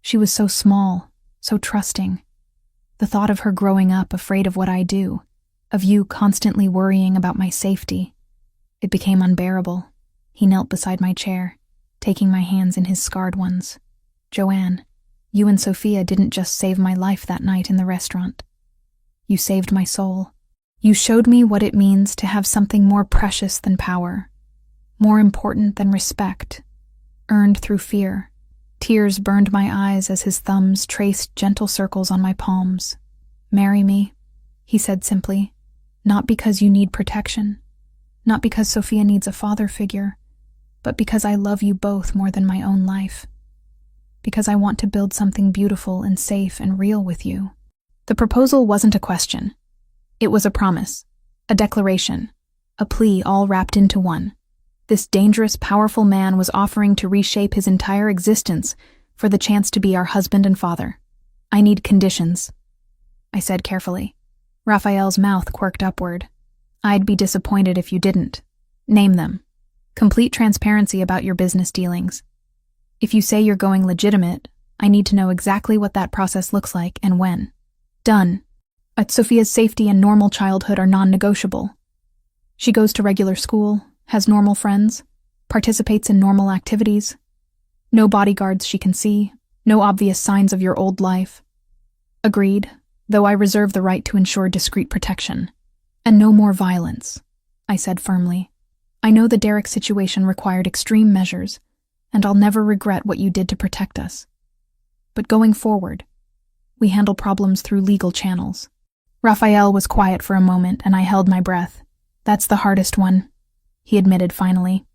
Speaker 1: "She was so small, so trusting. The thought of her growing up afraid of what I do, of you constantly worrying about my safety, it became unbearable. He knelt beside my chair, taking my hands in his scarred ones. Joanne, you and Sophia didn't just save my life that night in the restaurant. You saved my soul. You showed me what it means to have something more precious than power, more important than respect, earned through fear. Tears burned my eyes as his thumbs traced gentle circles on my palms. Marry me, he said simply, not because you need protection, not because Sophia needs a father figure, but because I love you both more than my own life. Because I want to build something beautiful and safe and real with you. The proposal wasn't a question. It was a promise, a declaration, a plea all wrapped into one. This dangerous, powerful man was offering to reshape his entire existence for the chance to be our husband and father. I need conditions, I said carefully. Raphael's mouth quirked upward. I'd be disappointed if you didn't. Name them. Complete transparency about your business dealings. If you say you're going legitimate, I need to know exactly what that process looks like and when. Done. Sophia's safety and normal childhood are non-negotiable. She goes to regular school, has normal friends, participates in normal activities. No bodyguards she can see, no obvious signs of your old life. Agreed, though I reserve the right to ensure discreet protection. And no more violence, I said firmly. I know the Derek situation required extreme measures, and I'll never regret what you did to protect us. But going forward, we handle problems through legal channels. Raphael was quiet for a moment, and I held my breath. That's the hardest one, he admitted finally.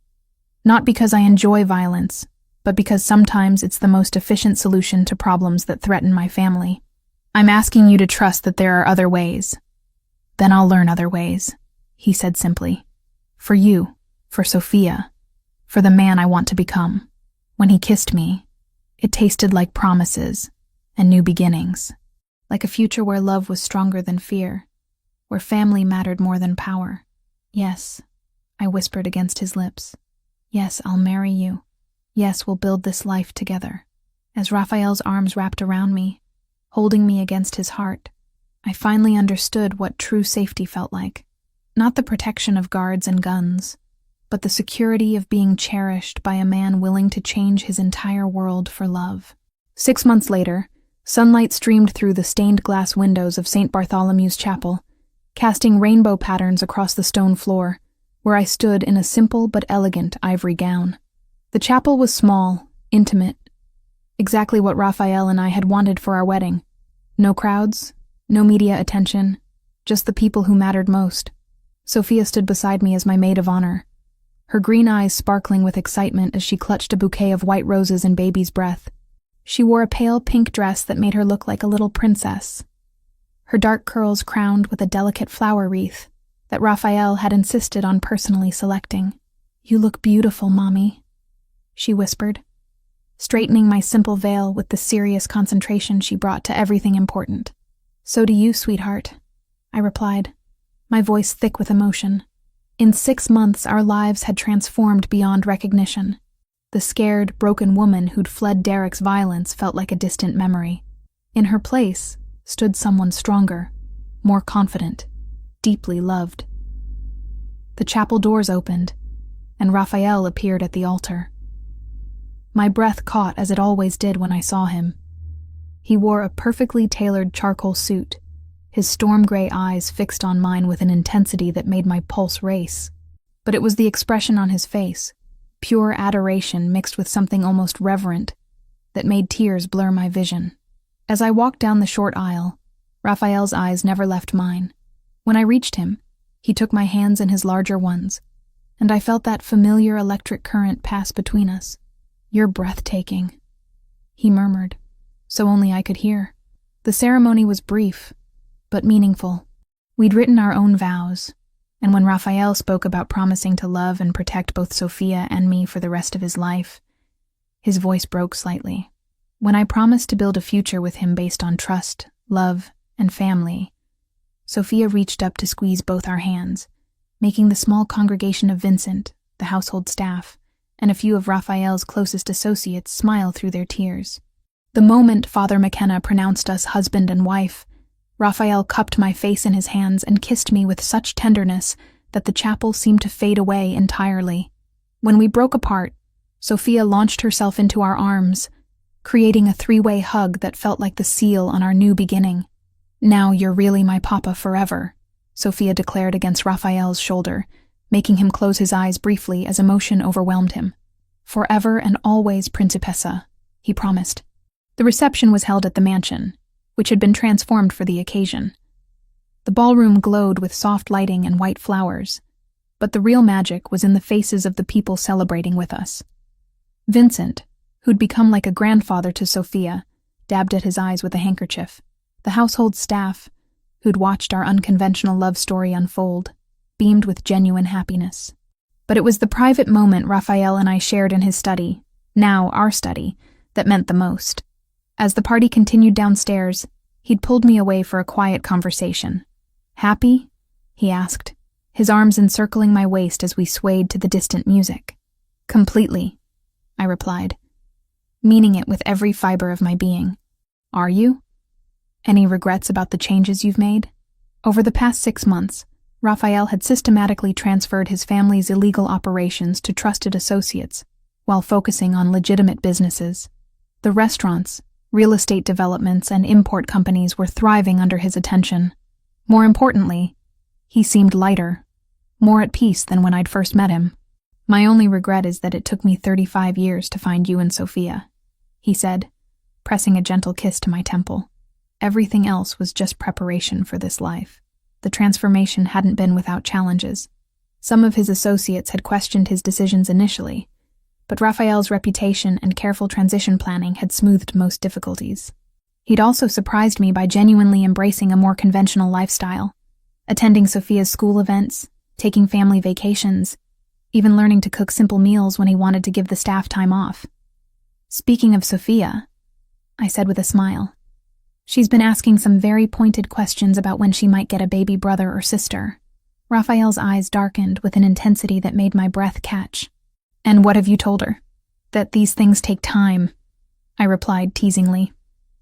Speaker 1: Not because I enjoy violence, but because sometimes it's the most efficient solution to problems that threaten my family. I'm asking you to trust that there are other ways. Then I'll learn other ways, he said simply. For you, for Sophia, for the man I want to become. When he kissed me, it tasted like promises and new beginnings, like a future where love was stronger than fear, where family mattered more than power. Yes, I whispered against his lips. Yes, I'll marry you. Yes, we'll build this life together. As Raphael's arms wrapped around me, holding me against his heart, I finally understood what true safety felt like. Not the protection of guards and guns, but the security of being cherished by a man willing to change his entire world for love. 6 months later, sunlight streamed through the stained glass windows of St. Bartholomew's Chapel, casting rainbow patterns across the stone floor, where I stood in a simple but elegant ivory gown. The chapel was small, intimate, exactly what Raphael and I had wanted for our wedding. No crowds, no media attention, just the people who mattered most. Sophia stood beside me as my maid of honor, her green eyes sparkling with excitement as she clutched a bouquet of white roses and baby's breath. She wore a pale pink dress that made her look like a little princess, her dark curls crowned with a delicate flower wreath that Raphael had insisted on personally selecting. "You look beautiful, Mommy," she whispered, straightening my simple veil with the serious concentration she brought to everything important. "So do you, sweetheart," I replied, my voice thick with emotion. In 6 months, our lives had transformed beyond recognition. The scared, broken woman who'd fled Derek's violence felt like a distant memory. In her place stood someone stronger, more confident, deeply loved. The chapel doors opened, and Raphael appeared at the altar. My breath caught as it always did when I saw him. He wore a perfectly tailored charcoal suit, his storm gray eyes fixed on mine with an intensity that made my pulse race. But it was the expression on his face, pure adoration mixed with something almost reverent, that made tears blur my vision. As I walked down the short aisle, Raphael's eyes never left mine. When I reached him, he took my hands in his larger ones, and I felt that familiar electric current pass between us. "You're breathtaking," he murmured, so only I could hear. The ceremony was brief, but meaningful. We'd written our own vows, and when Raphael spoke about promising to love and protect both Sophia and me for the rest of his life, his voice broke slightly. When I promised to build a future with him based on trust, love, and family, Sophia reached up to squeeze both our hands, making the small congregation of Vincent, the household staff, and a few of Raphael's closest associates smile through their tears. The moment Father McKenna pronounced us husband and wife, Raphael cupped my face in his hands and kissed me with such tenderness that the chapel seemed to fade away entirely. When we broke apart, Sophia launched herself into our arms, creating a three-way hug that felt like the seal on our new beginning. "Now you're really my papa forever," Sophia declared against Raphael's shoulder, making him close his eyes briefly as emotion overwhelmed him. "Forever and always, Principessa," he promised. The reception was held at the mansion, which had been transformed for the occasion. The ballroom glowed with soft lighting and white flowers, but the real magic was in the faces of the people celebrating with us. Vincent, who'd become like a grandfather to Sophia, dabbed at his eyes with a handkerchief. The household staff, who'd watched our unconventional love story unfold, beamed with genuine happiness. But it was the private moment Raphael and I shared in his study, now our study, that meant the most. As the party continued downstairs, he'd pulled me away for a quiet conversation. "Happy?" he asked, his arms encircling my waist as we swayed to the distant music. "Completely," I replied, meaning it with every fiber of my being. "Are you? Any regrets about the changes you've made?" Over the past 6 months, Raphael had systematically transferred his family's illegal operations to trusted associates, while focusing on legitimate businesses. The restaurants, real estate developments, and import companies were thriving under his attention. More importantly, he seemed lighter, more at peace than when I'd first met him. "My only regret is that it took me 35 years to find you and Sophia," he said, pressing a gentle kiss to my temple. "Everything else was just preparation for this life." The transformation hadn't been without challenges. Some of his associates had questioned his decisions initially, but Raphael's reputation and careful transition planning had smoothed most difficulties. He'd also surprised me by genuinely embracing a more conventional lifestyle, attending Sophia's school events, taking family vacations, even learning to cook simple meals when he wanted to give the staff time off. "Speaking of Sophia," I said with a smile, "she's been asking some very pointed questions about when she might get a baby brother or sister." Raphael's eyes darkened with an intensity that made my breath catch. "And what have you told her?" "That these things take time," I replied teasingly,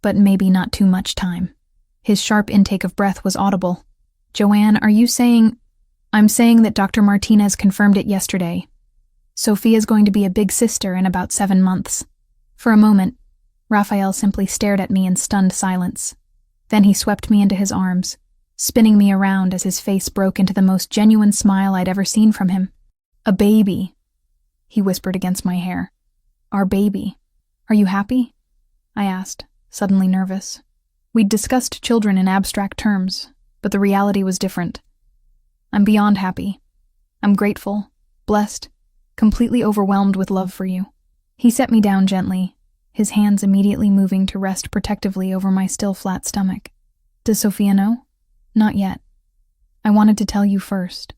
Speaker 1: "but maybe not too much time." His sharp intake of breath was audible. "Joanne, are you saying—" "I'm saying that Dr. Martinez confirmed it yesterday. Sophia's going to be a big sister in about 7 months." For a moment, Raphael simply stared at me in stunned silence. Then he swept me into his arms, spinning me around as his face broke into the most genuine smile I'd ever seen from him. "A baby," he whispered against my hair. "Our baby. Are you happy?" I asked, suddenly nervous. We'd discussed children in abstract terms, but the reality was different. "I'm beyond happy. I'm grateful, blessed, completely overwhelmed with love for you." He set me down gently, his hands immediately moving to rest protectively over my still flat stomach. "Does Sophia know?" "Not yet. I wanted to tell you first.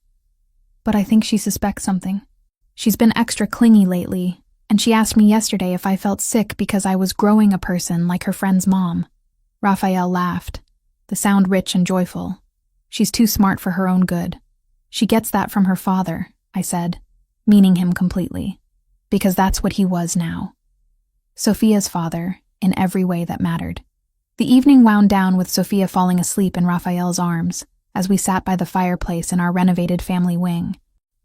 Speaker 1: But I think she suspects something. She's been extra clingy lately, and she asked me yesterday if I felt sick because I was growing a person like her friend's mom." Raphael laughed, the sound rich and joyful. "She's too smart for her own good. She gets that from her father," I said, meaning him completely, because that's what he was now. Sophia's father, in every way that mattered. The evening wound down with Sophia falling asleep in Raphael's arms as we sat by the fireplace in our renovated family wing.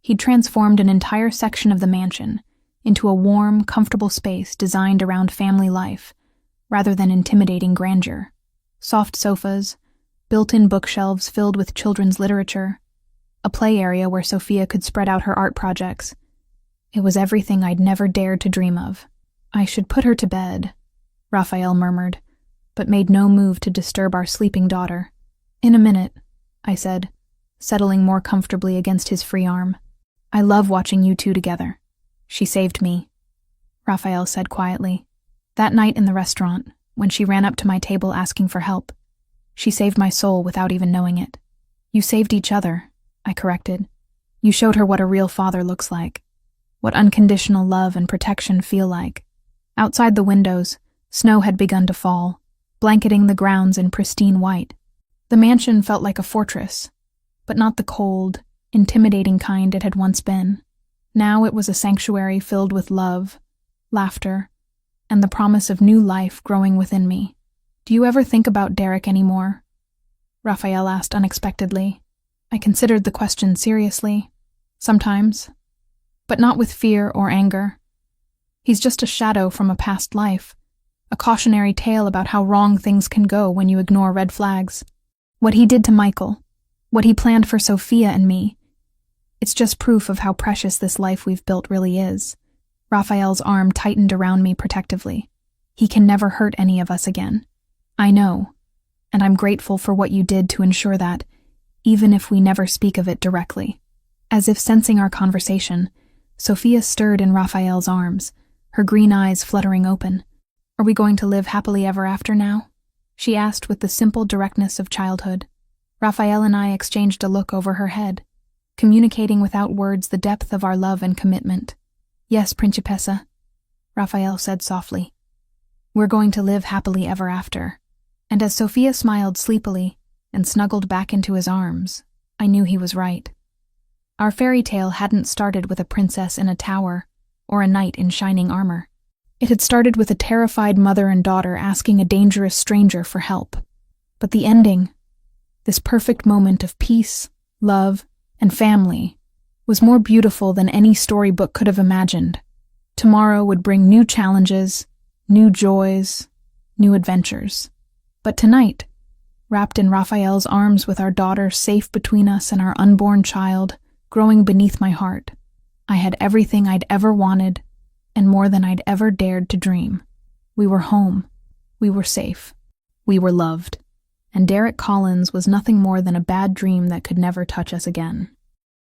Speaker 1: He'd transformed an entire section of the mansion into a warm, comfortable space designed around family life, rather than intimidating grandeur. Soft sofas, built-in bookshelves filled with children's literature, a play area where Sophia could spread out her art projects. It was everything I'd never dared to dream of. "I should put her to bed," Raphael murmured, but made no move to disturb our sleeping daughter. "In a minute," I said, settling more comfortably against his free arm. "I love watching you two together." "She saved me," Raphael said quietly. "That night in the restaurant, when she ran up to my table asking for help, she saved my soul without even knowing it." "You saved each other," I corrected. "You showed her what a real father looks like, what unconditional love and protection feel like." Outside the windows, snow had begun to fall, blanketing the grounds in pristine white. The mansion felt like a fortress, but not the cold, intimidating kind it had once been. Now it was a sanctuary filled with love, laughter, and the promise of new life growing within me. "Do you ever think about Derek anymore?" Raphael asked unexpectedly. I considered the question seriously. Sometimes. But not with fear or anger. He's just a shadow from a past life. A cautionary tale about how wrong things can go when you ignore red flags. What he did to Michael. What he planned for Sophia and me. It's just proof of how precious this life we've built really is. Raphael's arm tightened around me protectively. He can never hurt any of us again. I know, and I'm grateful for what you did to ensure that, even if we never speak of it directly. As if sensing our conversation, Sophia stirred in Raphael's arms, her green eyes fluttering open. Are we going to live happily ever after now? She asked with the simple directness of childhood. Raphael and I exchanged a look over her head, communicating without words the depth of our love and commitment. Yes, Principessa, Raphael said softly. We're going to live happily ever after. And as Sophia smiled sleepily and snuggled back into his arms, I knew he was right. Our fairy tale hadn't started with a princess in a tower or a knight in shining armor. It had started with a terrified mother and daughter asking a dangerous stranger for help. But the ending, this perfect moment of peace, love, and family, was more beautiful than any storybook could have imagined. Tomorrow would bring new challenges, new joys, new adventures. But tonight, wrapped in Raphael's arms with our daughter safe between us and our unborn child growing beneath my heart, I had everything I'd ever wanted and more than I'd ever dared to dream. We were home. We were safe. We were loved. And Derek Collins was nothing more than a bad dream that could never touch us again.